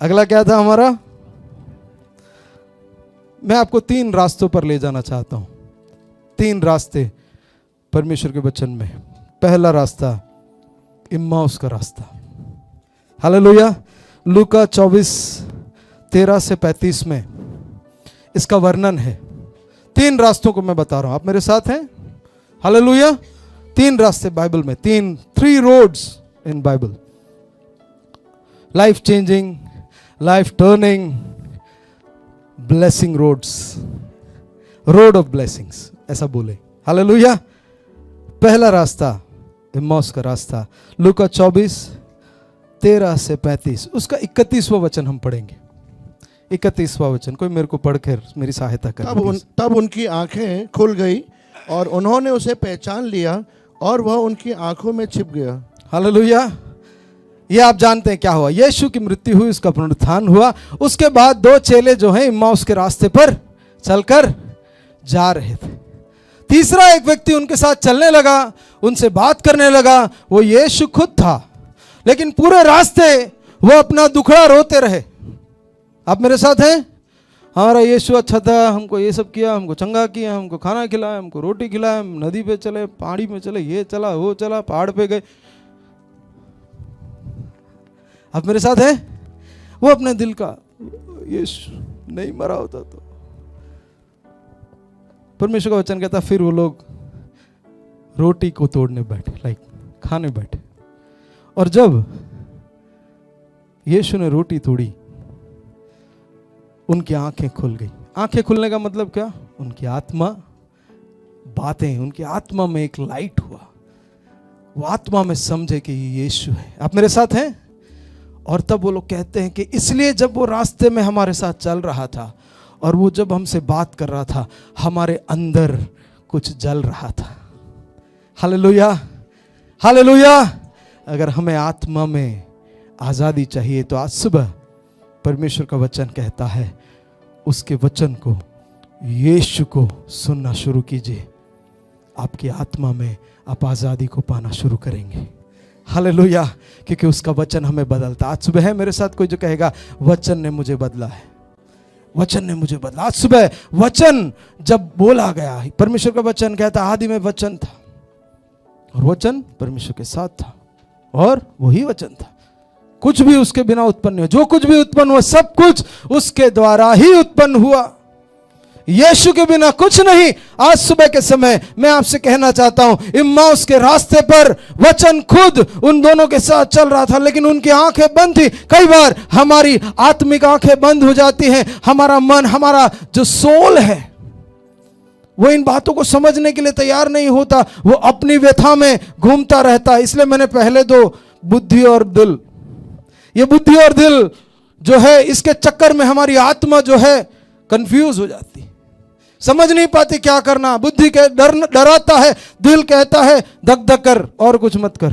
अगला क्या था हमारा? मैं आपको 3 रास्तों पर ले जाना चाहता हूं। 3 रास्ते परमेश्वर के वचन में। पहला रास्ता इम्माउस का रास्ता। हालेलुया। लूका 24:13 से 35 में इसका वर्णन है। 3 रास्तों को मैं बता रहा हूं, आप मेरे साथ हैं? हालेलुया। 3 रास्ते बाइबल में, 3 roads in Bible. Life changing, life turning, blessing roads, road of blessings, ऐसा बोले। हालेलुया। पहला रास्ता इम्माउस का रास्ता, लूका 24:13 से 35, उसका 31वां वचन हम पढ़ेंगे। 31वां वचन कोई मेरे को पढ़कर मेरी सहायता कर। तब उनकी आंखें खुल गई और उन्होंने उसे पहचान लिया और वह उनकी आंखों में छिप गया। हालेलुया। ये आप जानते हैं क्या हुआ? यीशु की मृत्यु हुई, उसका पुनरुत्थान हुआ। उसके बाद 2 चेले जो हैं इम्माउस के रास्ते पर चलकर जा रहे थे। तीसरा एक व्यक्ति उनके साथ चलने लगा, उनसे बात करने लगा। वो यीशु खुद था, लेकिन पूरे रास्ते वो अपना दुखड़ा रोते रहे। आप मेरे साथ हैं? हमारा यीशु अच्छा था, हमको ये सब किया, हमको चंगा किया, हमको खाना खिलाया, हमको रोटी खिलाया, हम नदी पे चले, पहाड़ी में चले, ये चला वो चला, पहाड़ पे गए। आप मेरे साथ हैं? वो अपने दिल का यीशु नहीं मरा होता तो परमेश्वर का वचन कहता फिर वो लोग रोटी को तोड़ने बैठे, लाइक खाने बैठे। और जब यीशु ने रोटी तोड़ी, उनकी आंखें खुल गई। आंखें खुलने का मतलब क्या? उनकी आत्मा बातें, उनकी आत्मा में एक लाइट हुआ, वो आत्मा में समझे कि ये यीशु है। आप मेरे साथ हैं? और तब वो लोग कहते हैं कि इसलिए जब वो रास्ते में हमारे साथ चल रहा था और वो जब हमसे बात कर रहा था, हमारे अंदर कुछ जल रहा था। Hallelujah, hallelujah. अगर हमें आत्मा में आज़ादी चाहिए तो आज सुबह परमेश्वर का वचन कहता है, उसके वचन को, यीशु को सुनना शुरू कीजिए। आपकी आत्मा में आप आज़ादी को पाना शुरू करेंगे। हालेलुया, क्योंकि उसका वचन हमें बदलता। आज सुबह है मेरे साथ कोई जो कहेगा वचन ने मुझे बदला है, वचन ने मुझे बदला। आज सुबह वचन जब बोला गया, परमेश्वर का वचन कहता आदि में वचन था और वचन परमेश्वर के साथ था और वही वचन था। कुछ भी उसके बिना उत्पन्न नहीं हुआ, जो कुछ भी उत्पन्न हुआ सब कुछ उसके द्वारा ही उत्पन्न हुआ, यीशु के बिना कुछ नहीं। आज सुबह के समय मैं आपसे कहना चाहता हूं, इम्माउस के रास्ते पर वचन खुद उन दोनों के साथ चल रहा था, लेकिन उनकी आंखें बंद थी। कई बार हमारी आत्मिक आंखें बंद हो जाती हैं, हमारा मन, हमारा जो सोल है वो इन बातों को समझने के लिए तैयार नहीं होता, वो अपनी व्यथा में घूमता रहता है। इसलिए मैंने पहले दो, बुद्धि और दिल, ये बुद्धि और दिल जो है, इसके चक्कर में हमारी आत्मा जो है कंफ्यूज हो जाती, समझ नहीं पाती क्या करना। बुद्धि के डराता है, दिल कहता है धक धक कर और कुछ मत कर।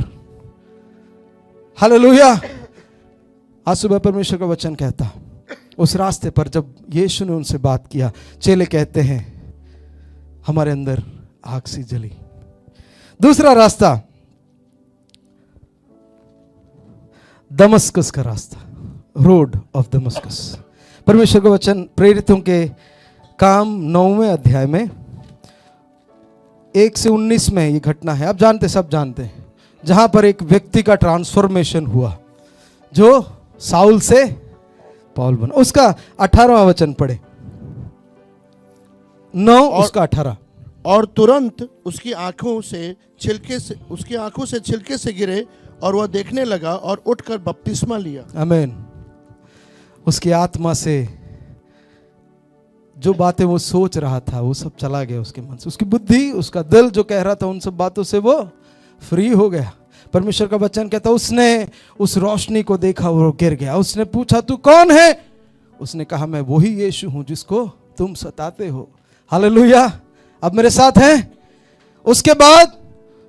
हालेलुया। आज सुबह परमेश्वर का वचन कहता, उस रास्ते पर जब यीशु ने उनसे बात किया, चेले कहते हैं हमारे अंदर आग सी जली। दूसरा रास्ता, दमस्कस का रास्ता, रोड ऑफ दमस्कस। परमेश्वर का वचन प्रेरितों के काम 9वें अध्याय में 1 से 19 में ये घटना है। आप जानते, सब जानते हैं, जहां पर एक व्यक्ति का ट्रांसफॉर्मेशन हुआ जो साउल से पौल बना। उसका 18वां वचन पढ़े, 9 उसका 18। और तुरंत उसकी आंखों से छिलके से गिरे और वह देखने लगा और उठकर बपतिस्मा लिया। आमीन। उसकी आत्मा से जो बातें वो सोच रहा था वो सब चला गया उसके मन से। उसकी बुद्धि, उसका दिल जो कह रहा था उन सब बातों से वो फ्री हो गया। परमेश्वर का वचन कहता उसने उस रोशनी को देखा और वो गिर गया। उसने पूछा तू कौन है? उसने कहा मैं वही यीशु हूं जिसको तुम सताते हो। हालेलुया। अब मेरे साथ हैं? उसके बाद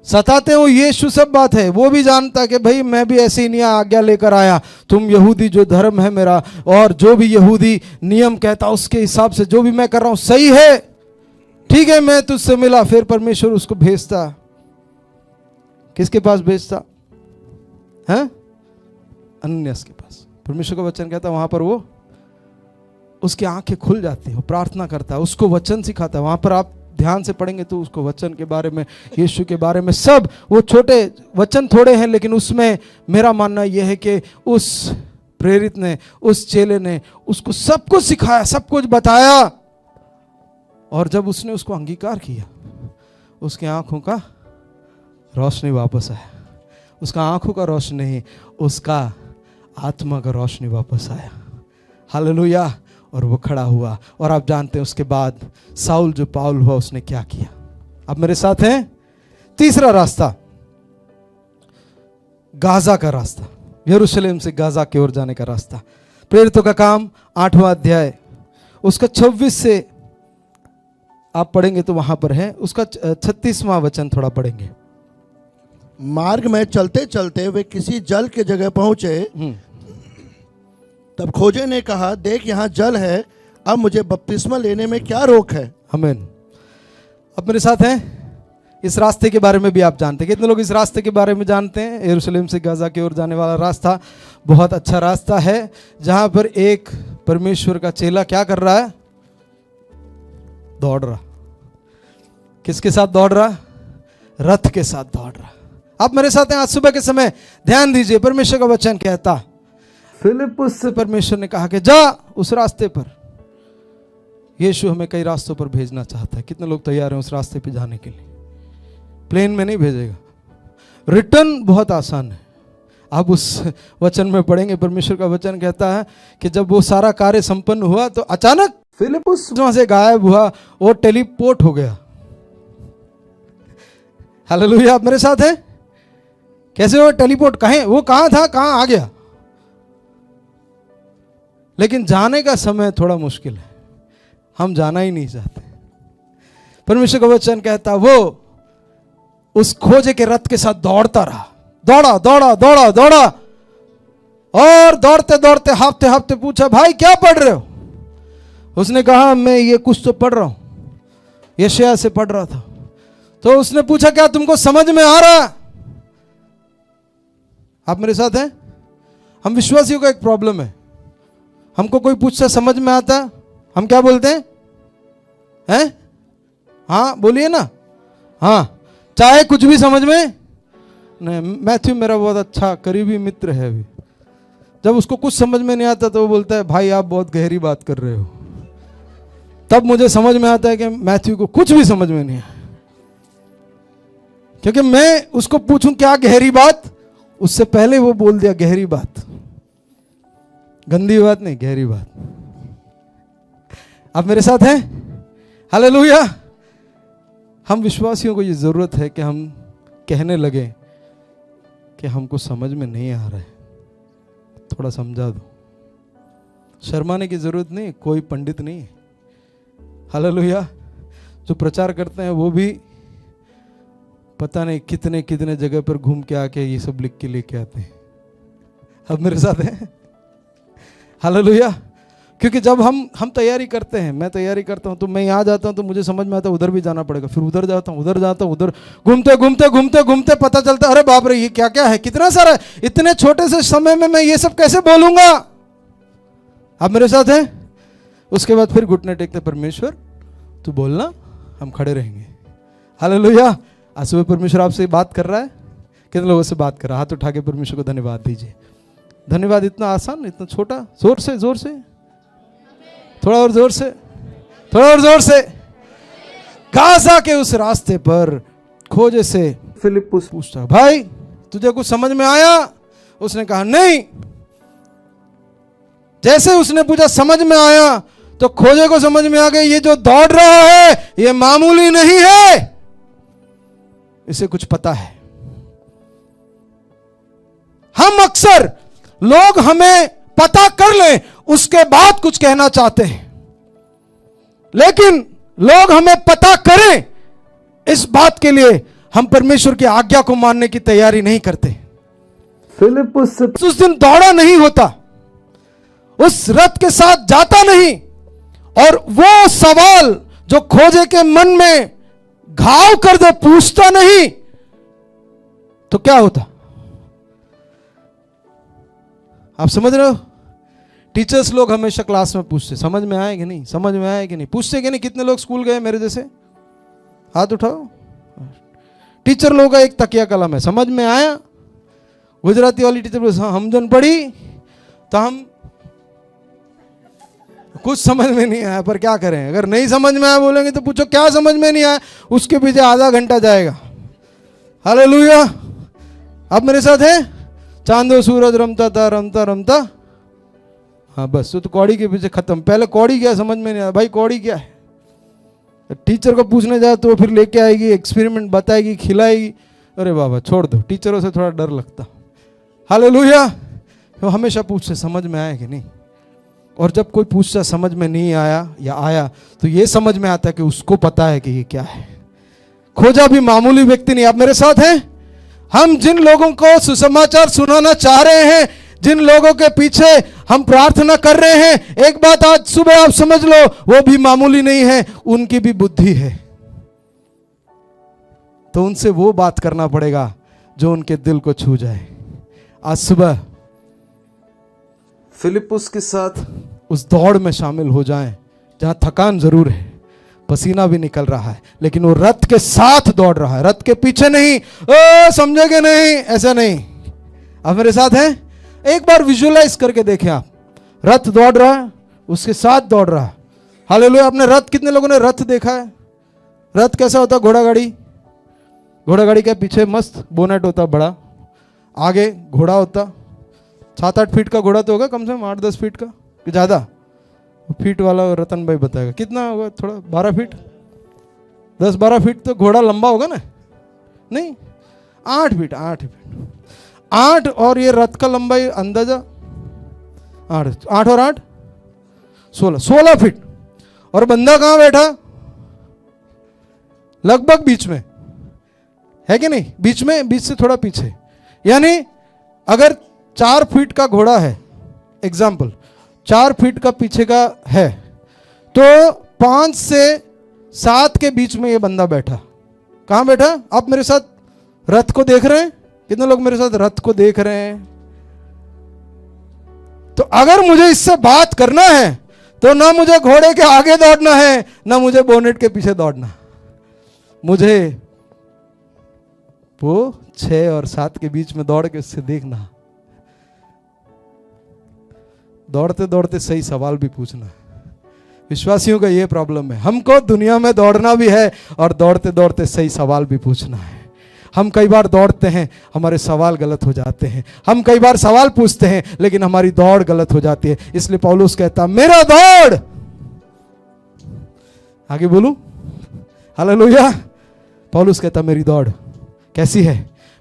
सताते हो यीशु सब बात है, वो भी जानता कि भाई मैं भी ऐसे ही नहीं आज्ञा लेकर आया, तुम यहूदी जो धर्म है मेरा और जो भी यहूदी नियम कहता उसके हिसाब से जो भी मैं कर रहा हूं सही है, ठीक है, मैं तुझसे मिला। फिर परमेश्वर उसको भेजता, किसके पास भेजता है? अनन्यास के पास। परमेश्वर का वचन कहता वहां पर वो, उसकी आंखें खुल जाती है, वो प्रार्थना करता है, उसको वचन सिखाता है। वहां पर आप ध्यान से पढ़ेंगे तो उसको वचन के बारे में, यीशु के बारे में सब, वो छोटे वचन थोड़े हैं लेकिन उसमें मेरा मानना यह है कि उस प्रेरित ने, उस चेले ने उसको सब कुछ सिखाया, सब कुछ बताया। और जब उसने उसको अंगीकार किया, उसकी आंखों का रोशनी वापस आया। उसका आंखों का रोशनी नहीं, उसका आत्मा का रोशनी वापस आया। हालेलुया। और वो खड़ा हुआ। और आप जानते हैं उसके बाद साउल जो पाउल हुआ उसने क्या किया। अब मेरे साथ हैं? तीसरा रास्ता, गाजा का रास्ता, यरूशलेम से गाजा की ओर जाने का रास्ता। प्रेरितों का काम 8वां अध्याय उसका 26 से आप पढ़ेंगे तो वहां पर है, उसका 36वां वचन थोड़ा पढ़ेंगे। मार्ग में चलते चलते वे किसी जल के जगह पहुंचे। तब खोजे ने कहा देख यहाँ जल है, अब मुझे बपतिस्मा लेने में क्या रोक है? आमीन। अब मेरे साथ हैं? इस रास्ते के बारे में भी आप जानते हैं। कितने लोग इस रास्ते के बारे में जानते हैं? यरूशलेम से गाजा की ओर जाने वाला रास्ता बहुत अच्छा रास्ता है, जहां पर एक परमेश्वर का चेला क्या कर रहा है? दौड़ रहा। किसके साथ दौड़ रहा? रथ के साथ दौड़ रहा। आप मेरे साथ हैं आज सुबह के समय, ध्यान दीजिए। परमेश्वर का वचन कहता, फिलिप्पुस से परमेश्वर ने कहा कि जा उस रास्ते पर। यीशु हमें कई रास्तों पर भेजना चाहता है। कितने लोग तैयार हैं उस रास्ते पे जाने के लिए? प्लेन में नहीं भेजेगा। रिटर्न बहुत आसान है। आप उस वचन में पढ़ेंगे, परमेश्वर का वचन कहता है कि जब वो सारा कार्य संपन्न हुआ तो अचानक फिलिप्पुस वहां से गायब हुआ, वो टेलीपोर्ट हो गया। हालेलुया, आप मेरे साथ हैं? कैसे वो टेलीपोर्ट? वो कहां था, कहां आ गया? लेकिन जाने का समय थोड़ा मुश्किल है, हम जाना ही नहीं चाहते। परमेश्वर का वचन कहता वो उस खोजे के रथ के साथ दौड़ता रहा। दौड़ा दौड़ा दौड़ा दौड़ा, और दौड़ते दौड़ते हाफते हाफते पूछा, भाई क्या पढ़ रहे हो? उसने कहा, मैं ये कुछ तो पढ़ रहा हूं, यशायाह से पढ़ रहा था। तो उसने पूछा, क्या तुमको समझ में आ रहा? आप मेरे साथ हैं? हम विश्वासियों का एक प्रॉब्लम है, हमको कोई पूछता समझ में आता, हम क्या बोलते हैं? हाँ बोलिए ना, हाँ, चाहे कुछ भी समझ में नहीं। मैथ्यू मेरा बहुत अच्छा करीबी मित्र है। अभी जब उसको कुछ समझ में नहीं आता तो वो बोलता है, भाई आप बहुत गहरी बात कर रहे हो। तब मुझे समझ में आता है कि मैथ्यू को कुछ भी समझ में नहीं आया, क्योंकि मैं उसको पूछूं क्या गहरी बात, उससे पहले वो बोल दिया गहरी बात। गंदी बात नहीं, गहरी बात। आप मेरे साथ हैं? हालेलुया। हम विश्वासियों को ये जरूरत है कि हम कहने लगे कि हमको समझ में नहीं आ रहा है, थोड़ा समझा दो। शर्माने की जरूरत नहीं, कोई पंडित नहीं है। हालेलुया। जो प्रचार करते हैं वो भी पता नहीं कितने कितने जगह पर घूम के आके ये सब लिख के लेके आते हैं। अब मेरे साथ हैं? हालेलुया। क्योंकि जब हम तैयारी करते हैं, मैं तैयारी करता हूं तो मैं यहाँ जाता हूं तो मुझे समझ में आता है उधर भी जाना पड़ेगा, फिर उधर जाता हूं, उधर जाता हूं, उधर घूमते घूमते घूमते घूमते पता चलता है, अरे बाप रे ये क्या क्या है, कितना सारा है, इतने छोटे से समय में मैं ये सब कैसे बोलूंगा। आप मेरे साथ हैं? उसके बाद फिर घुटने टेकते, परमेश्वर तू बोलना, हम खड़े रहेंगे। हालेलुया। आज सुबह परमेश्वर आपसे बात कर रहा है। कितने लोगों से बात कर रहा है? हाथ उठा के परमेश्वर को धन्यवाद दीजिए। धन्यवाद। इतना आसान, इतना छोटा। जोर से, जोर से, थोड़ा और जोर से, थोड़ा और जोर से। गाजा के उस रास्ते पर खोजे से फिलिप्पुस पूछता, भाई तुझे कुछ समझ में आया? उसने कहा नहीं। जैसे उसने पूछा समझ में आया तो खोजे को समझ में आ गया, ये जो दौड़ रहा है ये मामूली नहीं है, इसे कुछ पता है। हम अक्सर लोग हमें पता कर लें उसके बाद कुछ कहना चाहते हैं, लेकिन लोग हमें पता करें इस बात के लिए हम परमेश्वर की आज्ञा को मानने की तैयारी नहीं करते। फिलिप्पुस उस दिन दौड़ा नहीं होता, उस रथ के साथ जाता नहीं, और वो सवाल जो खोजे के मन में घाव कर दे पूछता नहीं, तो क्या होता? आप समझ रहे हो? टीचर्स लोग हमेशा क्लास में पूछते, समझ में आए कि नहीं, समझ में आए कि नहीं, पूछते कि नहीं। कितने लोग स्कूल गए मेरे जैसे? हाथ उठाओ। टीचर लोगों का एक तकिया कलम है, समझ में आया? गुजराती वाली टीचर हमजन पढ़ी तो हम कुछ समझ में नहीं आया, पर क्या करें, अगर नहीं समझ में आया बोलेंगे तो पूछो क्या समझ में नहीं आया, उसके पीछे आधा घंटा जाएगा। हालेलुया। आप मेरे साथ हैं? चांदो सूरज रमता था, रमता रमता, हाँ बस तो कौड़ी के पीछे खत्म। पहले कौड़ी क्या समझ में नहीं आया, भाई कौड़ी क्या है। टीचर को पूछने जाए तो वो फिर लेके आएगी, एक्सपेरिमेंट बताएगी, खिलाएगी। अरे बाबा छोड़ दो, टीचरों से थोड़ा डर लगता। हालेलुया। वो हमेशा पूछते समझ में आया कि नहीं, और जब कोई पूछता समझ में नहीं आया या आया तो ये समझ में आता है कि उसको पता है कि ये क्या है। खोजा भी मामूली व्यक्ति नहीं। आप मेरे साथ हैं? हम जिन लोगों को सुसमाचार सुनाना चाह रहे हैं, जिन लोगों के पीछे हम प्रार्थना कर रहे हैं, एक बात आज सुबह आप समझ लो, वो भी मामूली नहीं है, उनकी भी बुद्धि है। तो उनसे वो बात करना पड़ेगा जो उनके दिल को छू जाए। आज सुबह फिलिप्पुस के साथ उस दौड़ में शामिल हो जाएं, जहां थकान जरूर है, पसीना भी निकल रहा है, लेकिन वो रथ के साथ दौड़ रहा है, रथ के पीछे नहीं। ओ समझोगे नहीं, ऐसा नहीं। आप मेरे साथ हैं? एक बार विजुअलाइज करके देखें आप, रथ दौड़ रहा है, उसके साथ दौड़ रहा है। हालेलुया। आपने रथ, कितने लोगों ने रथ देखा है? रथ कैसा होता? घोड़ा गाड़ी। घोड़ा गाड़ी के पीछे मस्त बोनेट होता बड़ा, आगे घोड़ा होता। 7-8 फीट का घोड़ा तो होगा कम से कम, 8-10 फीट का कि ज़्यादा? फीट वाला रतन भाई बताएगा कितना होगा, थोड़ा 12 फीट, 10-12 फीट तो घोड़ा लंबा होगा ना? नहीं, 8 फीट, 8 फीट, 8। और ये रथ का लंबाई अंदाजा 8 और 8 16 फीट। और बंदा कहाँ बैठा? लगभग बीच में, है कि नहीं? बीच में, बीच से थोड़ा पीछे। यानी अगर 4 फीट का घोड़ा है, एग्जाम्पल 4 फीट का पीछे का है, तो 5 से 7 के बीच में ये बंदा बैठा। कहां बैठा? आप मेरे साथ रथ को देख रहे हैं? कितने लोग मेरे साथ रथ को देख रहे हैं? तो अगर मुझे इससे बात करना है तो ना मुझे घोड़े के आगे दौड़ना है, ना मुझे बोनेट के पीछे दौड़ना। मुझे वो 6 और 7 के बीच में दौड़ के उससे देखना। दौड़ते दौड़ते सही सवाल भी पूछना। विश्वासियों का ये प्रॉब्लम है, हमको दुनिया में दौड़ना भी है और दौड़ते दौड़ते सही सवाल भी पूछना है। हम कई बार दौड़ते हैं, हमारे सवाल गलत हो जाते हैं। हम कई बार सवाल पूछते हैं, लेकिन हमारी दौड़ गलत हो जाती है। इसलिए पौलुस कहता, मेरा दौड़, आगे बोलूं, हालेलुया। पौलुस कहता, मेरी दौड़ कैसी है?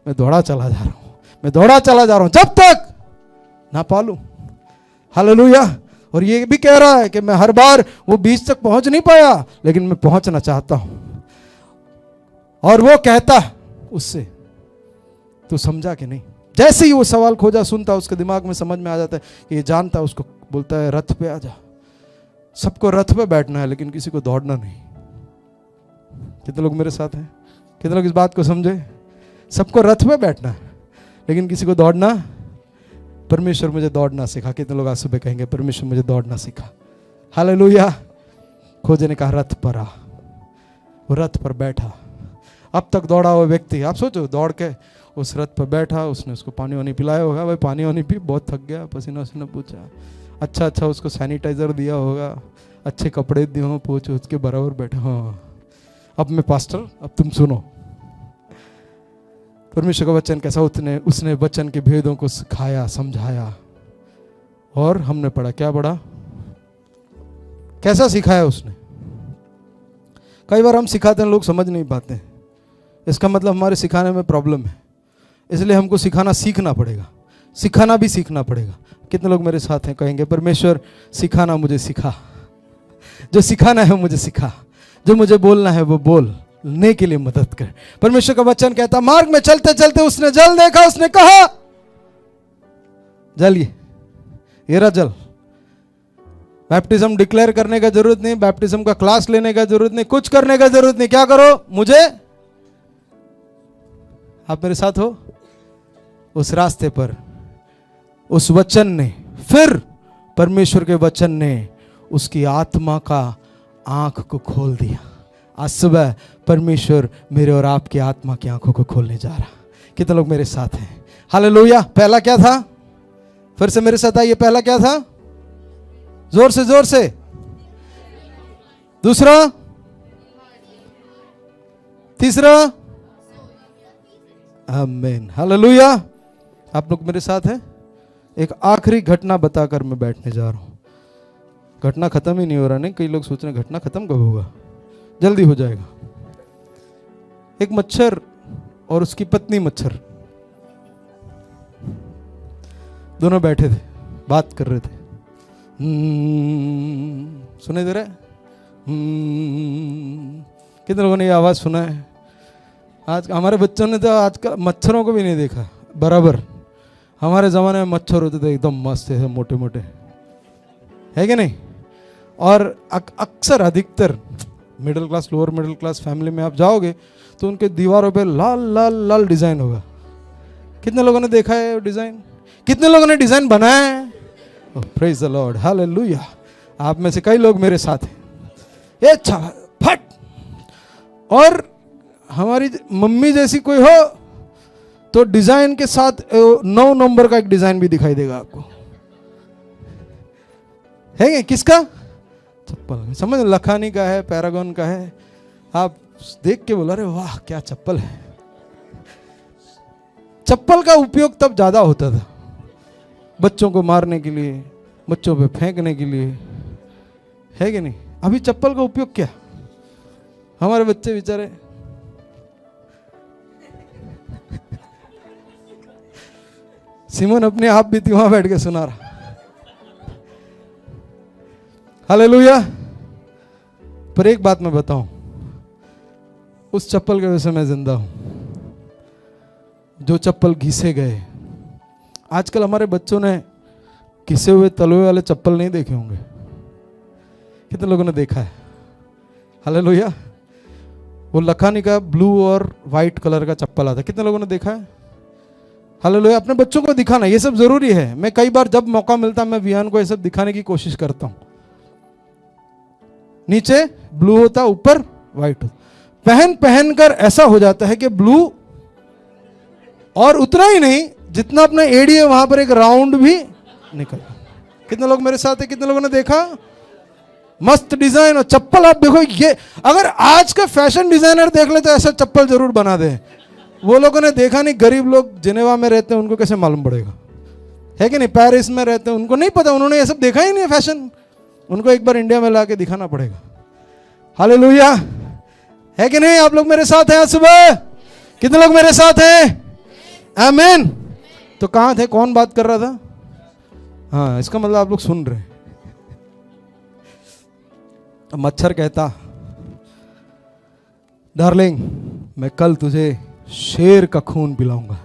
मैं दौड़ा चला जा रहा हूं, मैं दौड़ा चला जा रहा हूं जब तक ना पालूं। हालेलुया। और ये भी कह रहा है कि मैं हर बार वो बीच तक पहुंच नहीं पाया, लेकिन मैं पहुंचना चाहता हूं। और वो कहता उससे, तू समझा कि नहीं? जैसे ही वो सवाल खोजा, सुनता, उसके दिमाग में समझ में आ जाता है कि ये जानता, उसको बोलता है रथ पे आ जा। सबको रथ पे बैठना है, लेकिन किसी को दौड़ना नहीं। कितने लोग मेरे साथ हैं? कितने लोग इस बात को समझे? सबको रथ पे बैठना है, लेकिन किसी को दौड़ना। परमेश्वर मुझे दौड़ना सिखा। कितने लोग आज सुबह कहेंगे, परमेश्वर मुझे दौड़ना सिखा? हालेलुया। खोजे ने कहा, रथ पर आ। वो रथ पर बैठा। अब तक दौड़ा हुआ व्यक्ति, आप सोचो, दौड़ के उस रथ पर बैठा, उसने उसको पानी वानी पिलाया होगा। भाई पानी वानी पी, बहुत थक गया, पसीना वसीना पूछा, अच्छा उसको सैनिटाइजर दिया होगा, अच्छे कपड़े दिए हो, पूछ उसके बराबर बैठा। हाँ, अब मैं पास्टर, अब तुम सुनो परमेश्वर का वचन कैसा। उसने वचन के भेदों को सिखाया, समझाया, और हमने पढ़ा। क्या पढ़ा? कैसा सिखाया उसने? कई बार हम सिखाते हैं, लोग समझ नहीं पाते। इसका मतलब हमारे सिखाने में प्रॉब्लम है। इसलिए हमको सिखाना सीखना पड़ेगा, सिखाना भी सीखना पड़ेगा। कितने लोग मेरे साथ हैं? कहेंगे, परमेश्वर सिखाना मुझे सिखा, जो सिखाना है मुझे सिखा, जो मुझे बोलना है वो बोलने के लिए मदद कर। परमेश्वर का वचन कहता, मार्ग में चलते चलते उसने जल देखा। उसने कहा, जल, ये रहा जल। बैप्टिज्म डिक्लेयर करने का जरूरत नहीं, बैप्टिज्म का क्लास लेने का जरूरत नहीं, कुछ करने का जरूरत नहीं। क्या करो? मुझे, आप मेरे साथ हो? उस रास्ते पर उस वचन ने, फिर परमेश्वर के वचन ने उसकी आत्मा का आंख को खोल दिया। आज सुबह परमेश्वर मेरे और आपकी आत्मा की आंखों को खोलने जा रहा। कितने लोग मेरे साथ हैं? हालेलुया। पहला क्या था? फिर से मेरे साथ आइए। पहला क्या था? जोर से, जोर से। दूसरा, तीसरा, आमीन, हालेलुया। आप लोग मेरे साथ हैं? एक आखिरी घटना बताकर मैं बैठने जा रहा हूं। घटना खत्म ही नहीं हो रहा। नहीं, कई लोग सोच रहे हैं घटना खत्म कब होगा? जल्दी हो जाएगा। एक मच्छर और उसकी पत्नी मच्छर दोनों बैठे थे, बात कर रहे थे। सुने दे रहे? कितने लोगों ने ये आवाज सुना है? आज हमारे बच्चों ने तो आजकल मच्छरों को भी नहीं देखा बराबर। हमारे ज़माने में मच्छर होते थे एकदम मस्त थे, मोटे मोटे, है कि नहीं? और अक्सर अधिकतर middle class, lower middle class family में आप जाओगे तो उनके दीवारों पे लाल लाल लाल डिज़ाइन होगा। कितने लोगों ने देखा है डिज़ाइन? कितने लोगों ने डिज़ाइन बनाया है? Praise the Lord, hallelujah. आप में से कई लोग मेरे साथ हैं। ये फट और हमारी मम्मी जैसी कोई हो तो डिजाइन के साथ 9 नंबर का एक डिजाइन भी दिखाई देगा आपको। है क्या? किसका? चप्पल। समझ, लखानी का है, पैरागॉन का है। आप देख के बोला अरे वाह क्या चप्पल है। चप्पल का उपयोग तब ज्यादा होता था, बच्चों को मारने के लिए, बच्चों पे फेंकने के लिए, है कि नहीं? अभी चप्पल का उपयोग क्या? हमारे बच्चे बेचारे सिमोन अपने आप भी थी वहां बैठ के सुना रहा। हालेलुया। पर एक बात मैं बताऊं, उस चप्पल के वजह से मैं जिंदा हूं, जो चप्पल घिसे गए। आजकल हमारे बच्चों ने घिसे हुए तलवे वाले चप्पल नहीं देखे होंगे। कितने लोगों ने देखा है? हालेलुया। वो लखानी का ब्लू और वाइट कलर का चप्पल आता है, कितने लोगों ने देखा है? हालेलुया। अपने बच्चों को दिखाना ये सब जरूरी है। मैं कई बार जब मौका मिलता मैं विहान को ये सब दिखाने की कोशिश करता हूं। नीचे ब्लू होता, ऊपर व्हाइट होता। पहन पहन कर ऐसा हो जाता है कि ब्लू, और उतना ही नहीं जितना अपना एडी है वहां पर एक राउंड भी निकल। कितने लोग मेरे साथ है? कितने लोगों ने देखा? मस्त डिजाइन। और चप्पल आप देखो, ये अगर आज का फैशन डिजाइनर देख ले तो ऐसा चप्पल जरूर बना दे। वो लोगों ने देखा नहीं, गरीब लोग जिनेवा में रहते हैं उनको कैसे मालूम पड़ेगा? है कि नहीं? पेरिस में रहते हैं उनको नहीं पता, उन्होंने ये सब देखा ही नहीं फैशन। उनको एक बार इंडिया में लाके दिखाना पड़ेगा। हालेलुया। है कि नहीं? आप लोग मेरे साथ हैं आज सुबह? कितने लोग मेरे साथ हैं? आमीन। तो कहां थे? कौन बात कर रहा था? हाँ, इसका मतलब आप लोग सुन रहे हैं। मच्छर कहता, डार्लिंग मैं कल तुझे शेर का खून पिलाऊंगा।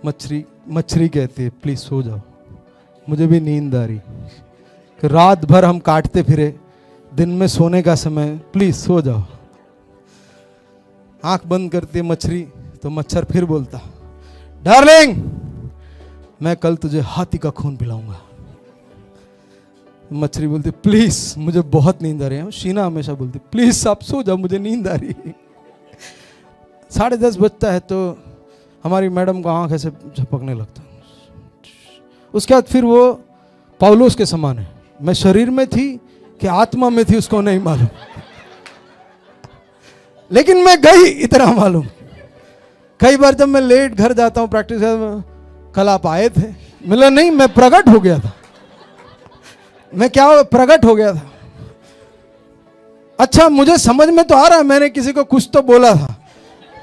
मछली कहती है प्लीज सो जाओ, मुझे भी नींद आ रही। रात भर हम काटते फिरे, दिन में सोने का समय, प्लीज सो जाओ। आंख बंद करती है मछली तो मच्छर फिर बोलता, डार्लिंग मैं कल तुझे हाथी का खून पिलाऊंगा। मछली बोलती प्लीज मुझे बहुत नींद आ रही है। शीना हमेशा बोलती प्लीज आप सो जाओ, मुझे नींद आ रही है। 10:30 बजता है तो हमारी मैडम को आंख ऐसे झपकने लगता। उसके बाद फिर वो पौलुस के समान है, मैं शरीर में थी कि आत्मा में थी उसको नहीं मालूम, लेकिन मैं गई इतना मालूम। कई बार जब मैं लेट घर जाता हूं प्रैक्टिस, कल आप आए थे, मिला नहीं, मैं प्रकट हो गया था। मैं क्या प्रकट हो गया था। अच्छा मुझे समझ में तो आ रहा है, मैंने किसी को कुछ तो बोला था।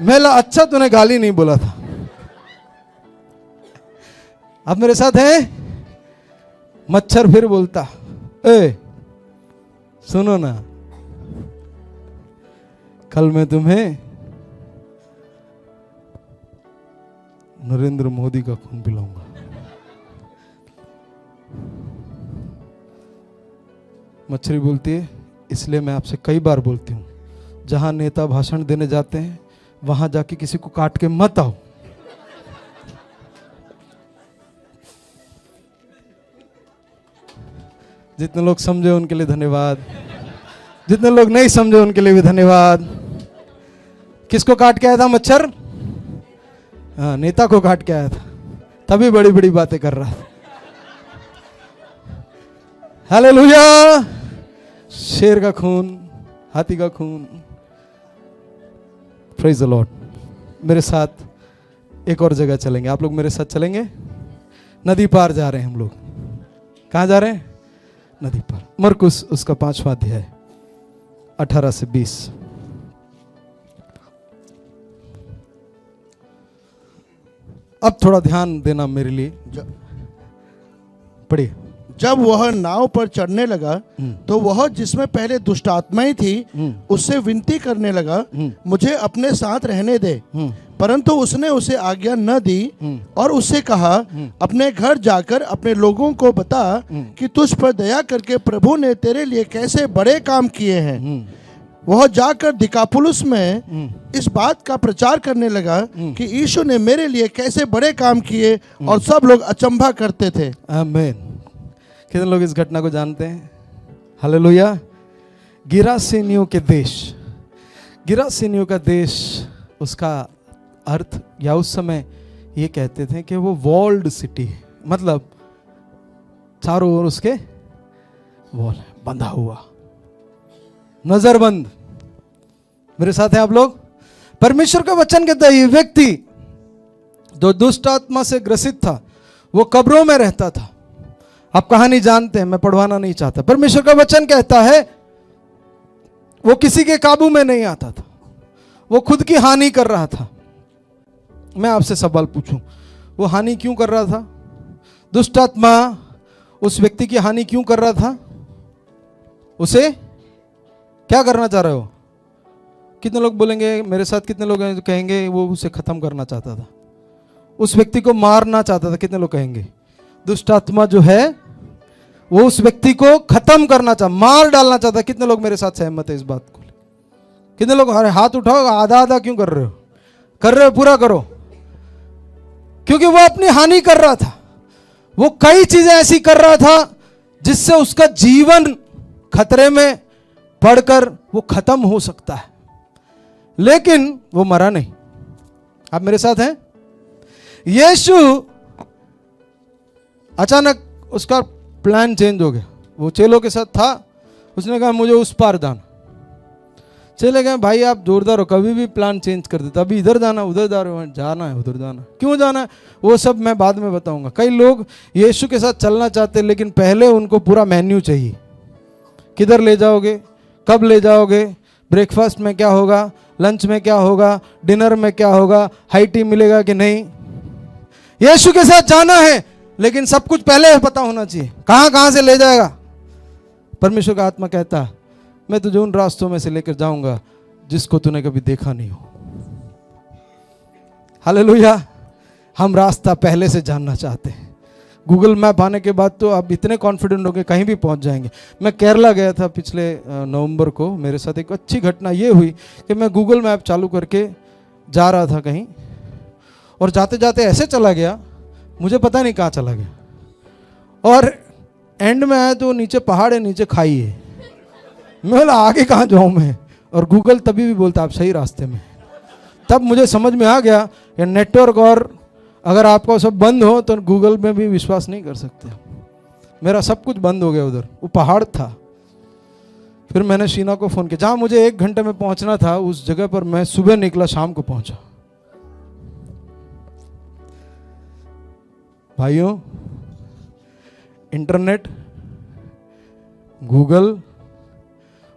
मैं अच्छा तूने गाली नहीं बोला था। आप मेरे साथ हैं? मच्छर फिर बोलता, ए सुनो ना, कल मैं तुम्हें नरेंद्र मोदी का खून पिलाऊंगा। मच्छरी बोलती है इसलिए मैं आपसे कई बार बोलती हूं, जहां नेता भाषण देने जाते हैं वहां जाके किसी को काट के मत आओ। जितने लोग समझे उनके लिए धन्यवाद, जितने लोग नहीं समझे उनके लिए भी धन्यवाद। किसको काट के आया था मच्छर? हाँ, नेता को काट के आया था, तभी बड़ी बड़ी बातें कर रहा था। हालेलुया। शेर का खून, हाथी का खून। Praise the Lord. मेरे साथ एक और जगह चलेंगे, आप लोग मेरे साथ चलेंगे। नदी पार जा रहे हैं हम लोग। कहां जा रहे हैं? नदी पार। मरकुस उसका 5वां अध्याय 18 से 20। अब थोड़ा ध्यान देना मेरे लिए, पढ़िए। जब वह नाव पर चढ़ने लगा तो वह जिसमें पहले दुष्ट आत्माएं थी उससे विनती करने लगा, मुझे अपने साथ रहने दे। परंतु उसने उसे आज्ञा न दी और उससे कहा, अपने घर जाकर अपने लोगों को बता कि तुझ पर दया करके प्रभु ने तेरे लिए कैसे बड़े काम किए हैं। वह जाकर दिकापुलुस में इस बात का प्रचार करने लगा कि यीशु ने मेरे लिए कैसे बड़े काम किए, और सब लोग अचंभा करते थे। आमीन। कितने लोग इस घटना को जानते हैं? हालेलुया। गिरासेनियों के देश। गिरासेनियों का देश, उसका अर्थ या उस समय ये कहते थे कि वो वॉल्ड सिटी है, मतलब चारों ओर उसके वॉल है, बंधा हुआ, नजरबंद। मेरे साथ हैं आप लोग? परमेश्वर का वचन कहता है ये व्यक्ति जो दुष्ट आत्मा से ग्रसित था वो कब्रों में रहता था। आप कहानी जानते हैं, मैं पढ़वाना नहीं चाहता। परमेश्वर का वचन कहता है वो किसी के काबू में नहीं आता था, वो खुद की हानि कर रहा था। मैं आपसे सवाल पूछूं, वो हानि क्यों कर रहा था? दुष्ट आत्मा उस व्यक्ति की हानि क्यों कर रहा था? उसे क्या करना चाह रहे हो? कितने लोग बोलेंगे मेरे साथ? कितने लोग हैं जो कहेंगे वो उसे खत्म करना चाहता था, उस व्यक्ति को मारना चाहता था? कितने लोग कहेंगे दुष्ट आत्मा जो है वो उस व्यक्ति को खत्म करना चाहता, मार डालना चाहता? कितने लोग मेरे साथ सहमत है इस बात को? कितने लोग? अरे हाथ उठाओ, आधा आधा क्यों कर रहे हो? कर रहे हो, पूरा करो। क्योंकि वो अपनी हानि कर रहा था, वो कई चीजें ऐसी कर रहा था जिससे उसका जीवन खतरे में पड़कर वो खत्म हो सकता है, लेकिन वो मरा नहीं। आप मेरे साथ हैं? यीशु अचानक उसका प्लान चेंज हो गया। वो चेलों के साथ था, उसने कहा मुझे उस पार जाना। चले गए, भाई आप जोरदार हो, कभी भी प्लान चेंज कर देते, अभी इधर जाना उधर जाना है, उधर जाना, क्यों जाना है वो सब मैं बाद में बताऊंगा। कई लोग यीशु के साथ चलना चाहते हैं, लेकिन पहले उनको पूरा मेन्यू चाहिए। किधर ले जाओगे, कब ले जाओगे, ब्रेकफास्ट में क्या होगा, लंच में क्या होगा, डिनर में क्या होगा, हाई टी मिलेगा कि नहीं। यीशु के साथ जाना है, लेकिन सब कुछ पहले पता होना चाहिए, कहां कहां से ले जाएगा। परमेश्वर का आत्मा कहता मैं तुझे उन रास्तों में से लेकर जाऊंगा जिसको तूने कभी देखा नहीं हो। हालेलुया। हम रास्ता पहले से जानना चाहते हैं। गूगल मैप आने के बाद तो आप इतने कॉन्फिडेंट हो के कहीं भी पहुंच जाएंगे। मैं केरला गया था पिछले नवंबर को, मेरे साथ एक अच्छी घटना ये हुई कि मैं गूगल मैप चालू करके जा रहा था कहीं, और जाते जाते ऐसे चला गया, मुझे पता नहीं कहाँ चला गया, और एंड में आया तो नीचे पहाड़ है, नीचे खाई है। मैं बोला आगे कहाँ जाऊँ मैं, और गूगल तभी भी बोलता आप सही रास्ते में। तब मुझे समझ में आ गया ये नेटवर्क, और अगर आपका सब बंद हो तो गूगल में भी विश्वास नहीं कर सकते। मेरा सब कुछ बंद हो गया उधर, वो पहाड़ था। फिर मैंने शीना को फ़ोन किया, जहाँ मुझे 1 घंटे में पहुँचना था उस जगह पर मैं सुबह निकला, शाम को पहुँचा। भाइयों, इंटरनेट,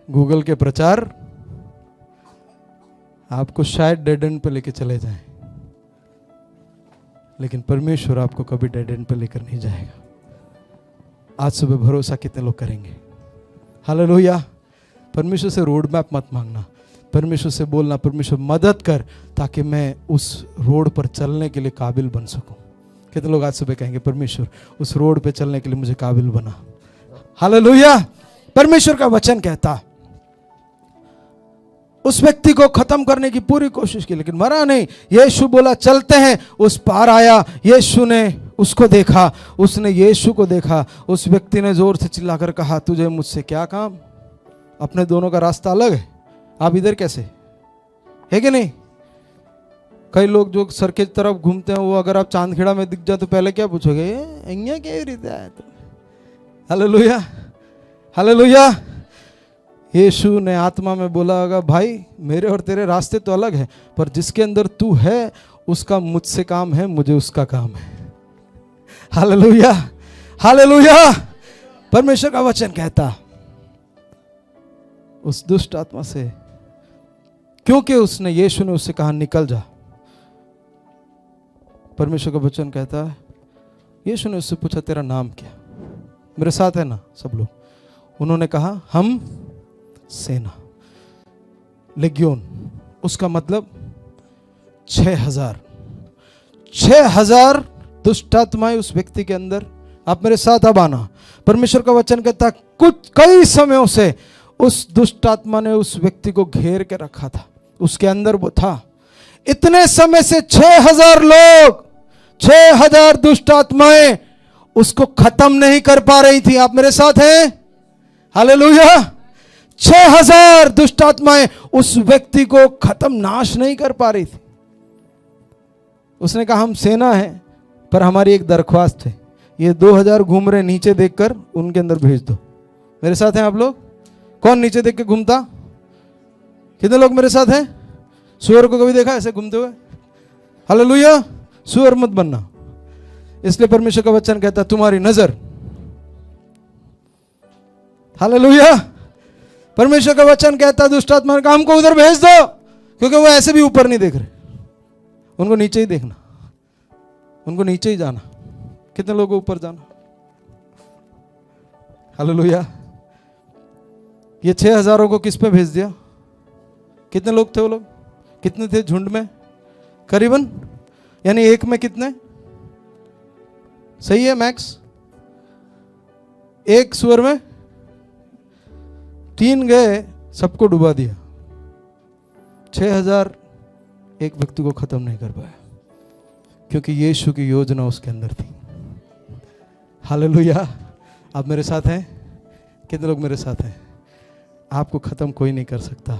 गूगल के प्रचार आपको शायद डेड एंड पे लेके चले जाएं, लेकिन परमेश्वर आपको कभी डेड एंड पे लेकर नहीं जाएगा। आज सुबह भरोसा कितने लोग करेंगे? हालेलुया। परमेश्वर से रोड मैप मत मांगना, परमेश्वर से बोलना परमेश्वर मदद कर ताकि मैं उस रोड पर चलने के लिए काबिल बन सकूं। कितने लोग आज सुबह कहेंगे परमेश्वर उस रोड पे चलने के लिए मुझे काबिल बना। हालेलुया। परमेश्वर का वचन कहता उस व्यक्ति को खत्म करने की पूरी कोशिश की, लेकिन मरा नहीं। यीशु बोला चलते हैं, उस पार आया। यीशु ने उसको देखा, उसने यीशु को देखा। उस व्यक्ति ने जोर से चिल्लाकर कहा तुझे मुझसे क्या काम? अपने दोनों का रास्ता अलग है, आप इधर कैसे? है कि नहीं? कई लोग जो सर के तरफ घूमते हैं, वो अगर आप चांदखेड़ा में दिख जाए तो पहले क्या पूछोगे, અહીંયા કેવી રીતે आया तो? Hallelujah, hallelujah. यीशु ने आत्मा में बोला होगा भाई मेरे और तेरे रास्ते तो अलग हैं, पर जिसके अंदर तू है उसका मुझसे काम है, मुझे उसका काम है। Hallelujah, hallelujah. परमेश्वर का वचन कहता उस दुष्ट आत्मा से, क्योंकि उसने यीशु ने उससे कहा निकल जा। परमेश्वर का वचन कहता है यीशु ने उससे पूछा तेरा नाम क्या? मेरे साथ है ना सब लोग? उन्होंने कहा हम सेना, लेगियोन। उसका मतलब 6,000 दुष्ट आत्माएं उस व्यक्ति के अंदर। आप मेरे साथ अब आना। परमेश्वर का वचन कहता कुछ कई समयों से उस दुष्ट आत्मा ने उस व्यक्ति को घेर के रखा था, उसके अंदर वो था। इतने समय से 6,000 लोग, 6,000 दुष्ट आत्माएं उसको खत्म नहीं कर पा रही थी। आप मेरे साथ हैं? हालेलुया। 6,000 दुष्ट आत्माएं उस व्यक्ति को खत्म नाश नहीं कर पा रही थी। उसने कहा हम सेना है, पर हमारी एक दरख्वास्त है, ये 2,000 घूम रहे नीचे देखकर उनके अंदर भेज दो। मेरे साथ हैं आप लोग? कौन नीचे देख के घूमता? कितने लोग मेरे साथ हैं? सुअर को कभी देखा ऐसे घूमते हुए? हालेलुया। सुअर मत बनना। इसलिए परमेश्वर का वचन कहता है तुम्हारी नजर, हालेलुया, परमेश्वर का वचन कहता है दुष्ट आत्मा का हमको उधर भेज दो, क्योंकि वो ऐसे भी ऊपर नहीं देख रहे, उनको नीचे ही देखना, उनको नीचे ही जाना। कितने लोगों को ऊपर जाना? हालेलुया। ये 6,000 को किस पे भेज दिया? कितने लोग थे वो लोग? कितने थे झुंड में? करीबन, यानी एक में कितने? सही है मैक्स? एक सुअर में 3 गए, सबको डुबा दिया। 6,000 एक व्यक्ति को खत्म नहीं कर पाया, क्योंकि यीशु की योजना उसके अंदर थी। हालेलुया। आप मेरे साथ हैं? कितने लोग मेरे साथ हैं? आपको खत्म कोई नहीं कर सकता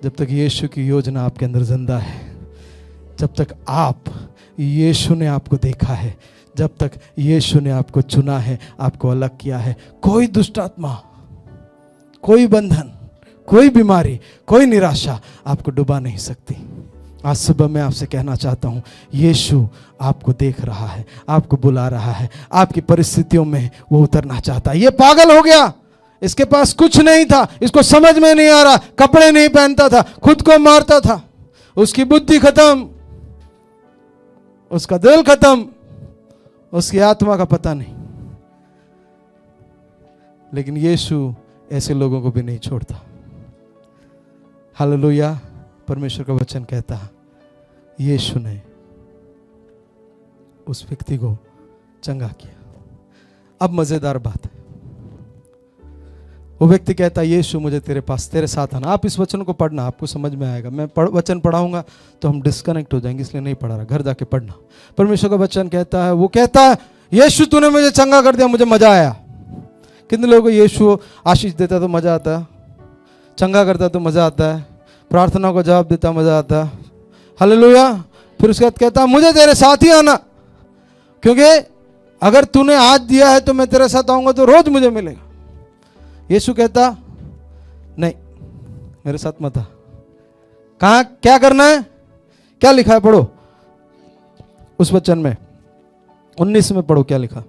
जब तक यीशु की योजना आपके अंदर जिंदा है, जब तक आप यीशु ने आपको देखा है, जब तक यीशु ने आपको चुना है, आपको अलग किया है। कोई दुष्ट आत्मा, कोई बंधन, कोई बीमारी, कोई निराशा आपको डुबा नहीं सकती। आज सुबह मैं आपसे कहना चाहता हूं, यीशु आपको देख रहा है, आपको बुला रहा है, आपकी परिस्थितियों में वो उतरना चाहता है। ये पागल हो गया, इसके पास कुछ नहीं था, इसको समझ में नहीं आ रहा, कपड़े नहीं पहनता था, खुद को मारता था, उसकी बुद्धि खत्म, उसका दिल खत्म, उसकी आत्मा का पता नहीं। लेकिन यीशु ऐसे लोगों को भी नहीं छोड़ता। हालेलुया। परमेश्वर का वचन कहता है यीशु ने उस व्यक्ति को चंगा किया। अब मजेदार बात है, वो व्यक्ति कहता है यीशु मुझे तेरे पास, तेरे साथ आना। आप इस वचन को पढ़ना, आपको समझ में आएगा। मैं वचन पढ़ाऊंगा तो हम डिस्कनेक्ट हो जाएंगे, इसलिए नहीं पढ़ा रहा, घर जाके पढ़ना। परमेश्वर का वचन कहता है, वो कहता है यीशु तूने मुझे चंगा कर दिया, मुझे मजा आया। कितने लोगों को यीशु आशीष देता तो मजा आता है, चंगा करता तो मजा आता है, प्रार्थना को जवाब देता मजा आता है। हालेलुया। फिर उसके बाद कहता मुझे तेरे साथ ही आना, क्योंकि अगर तूने आज दिया है तो मैं तेरे साथ आऊंगा तो रोज मुझे मिलेगा। यीशु कहता नहीं, मेरे साथ मत आ। कहां क्या करना है? क्या लिखा है? पढ़ो उस वचन में 19 में पढ़ो क्या लिखा।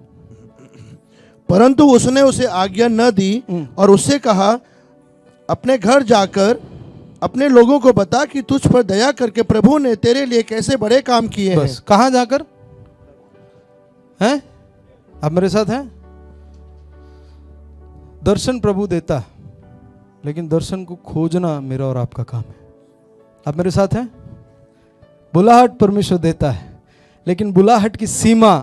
परंतु उसने उसे आज्ञा न दी और उससे कहा अपने घर जाकर अपने लोगों को बता कि तुझ पर दया करके प्रभु ने तेरे लिए कैसे बड़े काम किए हैं। कहां जाकर हैं? आप मेरे साथ हैं? दर्शन प्रभु देता है, लेकिन दर्शन को खोजना मेरा और आपका काम है। आप मेरे साथ हैं? बुलाहट परमेश्वर देता है, लेकिन बुलाहट की सीमा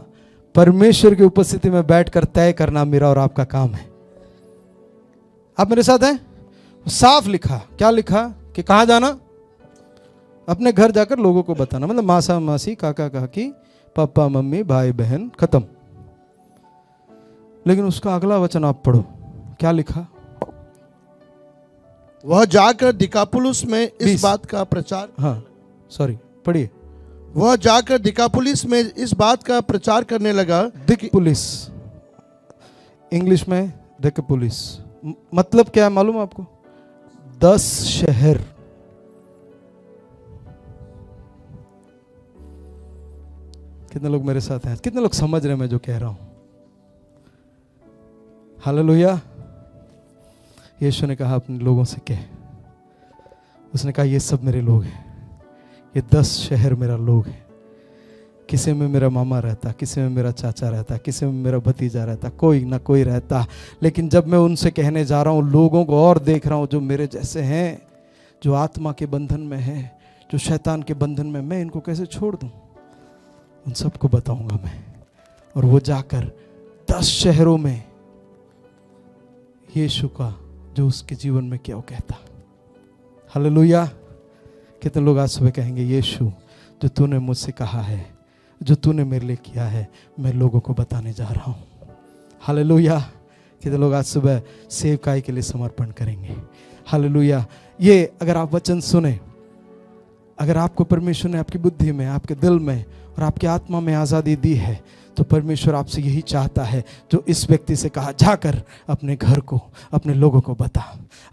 परमेश्वर की उपस्थिति में बैठकर तय करना मेरा और आपका काम है। आप मेरे साथ हैं? साफ लिखा, क्या लिखा कि कहां जाना? अपने घर जाकर लोगों को बताना, मतलब मासा मासी, काका काकी, पापा मम्मी, भाई बहन, खत्म। लेकिन उसका अगला वचन आप पढ़ो, क्या लिखा? वह जाकर दिकापुलिस में इस बात का प्रचार, हाँ सॉरी पढ़िए। वह जाकर दिकापुलिस में इस बात का प्रचार करने लगा। दिकापुलिस इंग्लिश में दिकापुलिस मतलब क्या है मालूम आपको? 10 शहर। कितने लोग मेरे साथ हैं? कितने लोग समझ रहे हैं मैं जो कह रहा हूं? हालेलुया। यीशु ने कहा अपने लोगों से कह, उसने कहा ये सब मेरे लोग हैं, ये 10 शहर मेरा लोग है। किसी में मेरा मामा रहता, किसी में मेरा चाचा रहता, किसी में मेरा भतीजा रहता, कोई ना कोई रहता। लेकिन जब मैं उनसे कहने जा रहा हूँ, लोगों को और देख रहा हूँ जो मेरे जैसे हैं, जो आत्मा के बंधन में है, जो शैतान के बंधन में, मैं इनको कैसे छोड़ दूँ? उन सबको बताऊंगा मैं। और वो जाकर 10 शहरों में यीशु का जो उसके जीवन में क्या वो कहता। हालेलुया। कितने लोग आज सुबह कहेंगे यीशु जो तूने मुझसे कहा है, जो तूने मेरे लिए किया है, मैं लोगों को बताने जा रहा हूं। हालेलुया। कितने लोग आज सुबह सेवकाई के लिए समर्पण करेंगे? हालेलुया। ये अगर आप वचन सुने, अगर आपको परमेश्वर ने आपकी बुद्धि में, आपके दिल में और आपकी आत्मा में आज़ादी दी है, तो परमेश्वर आपसे यही चाहता है जो इस व्यक्ति से कहा, जाकर अपने घर को, अपने लोगों को बता।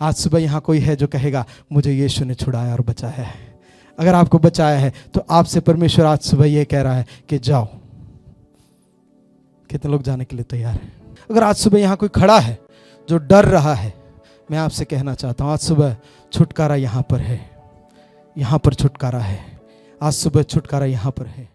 आज सुबह यहाँ कोई है जो कहेगा मुझे यीशु ने छुड़ाया और बचाया है। अगर आपको बचाया है तो आपसे परमेश्वर आज सुबह ये कह रहा है कि जाओ। कितने लोग जाने के लिए तैयार हैं? अगर आज सुबह यहाँ कोई खड़ा है जो डर रहा है, मैं आपसे कहना चाहता हूँ आज सुबह छुटकारा यहाँ पर है। यहाँ पर छुटकारा है। आज सुबह छुटकारा यहाँ पर है।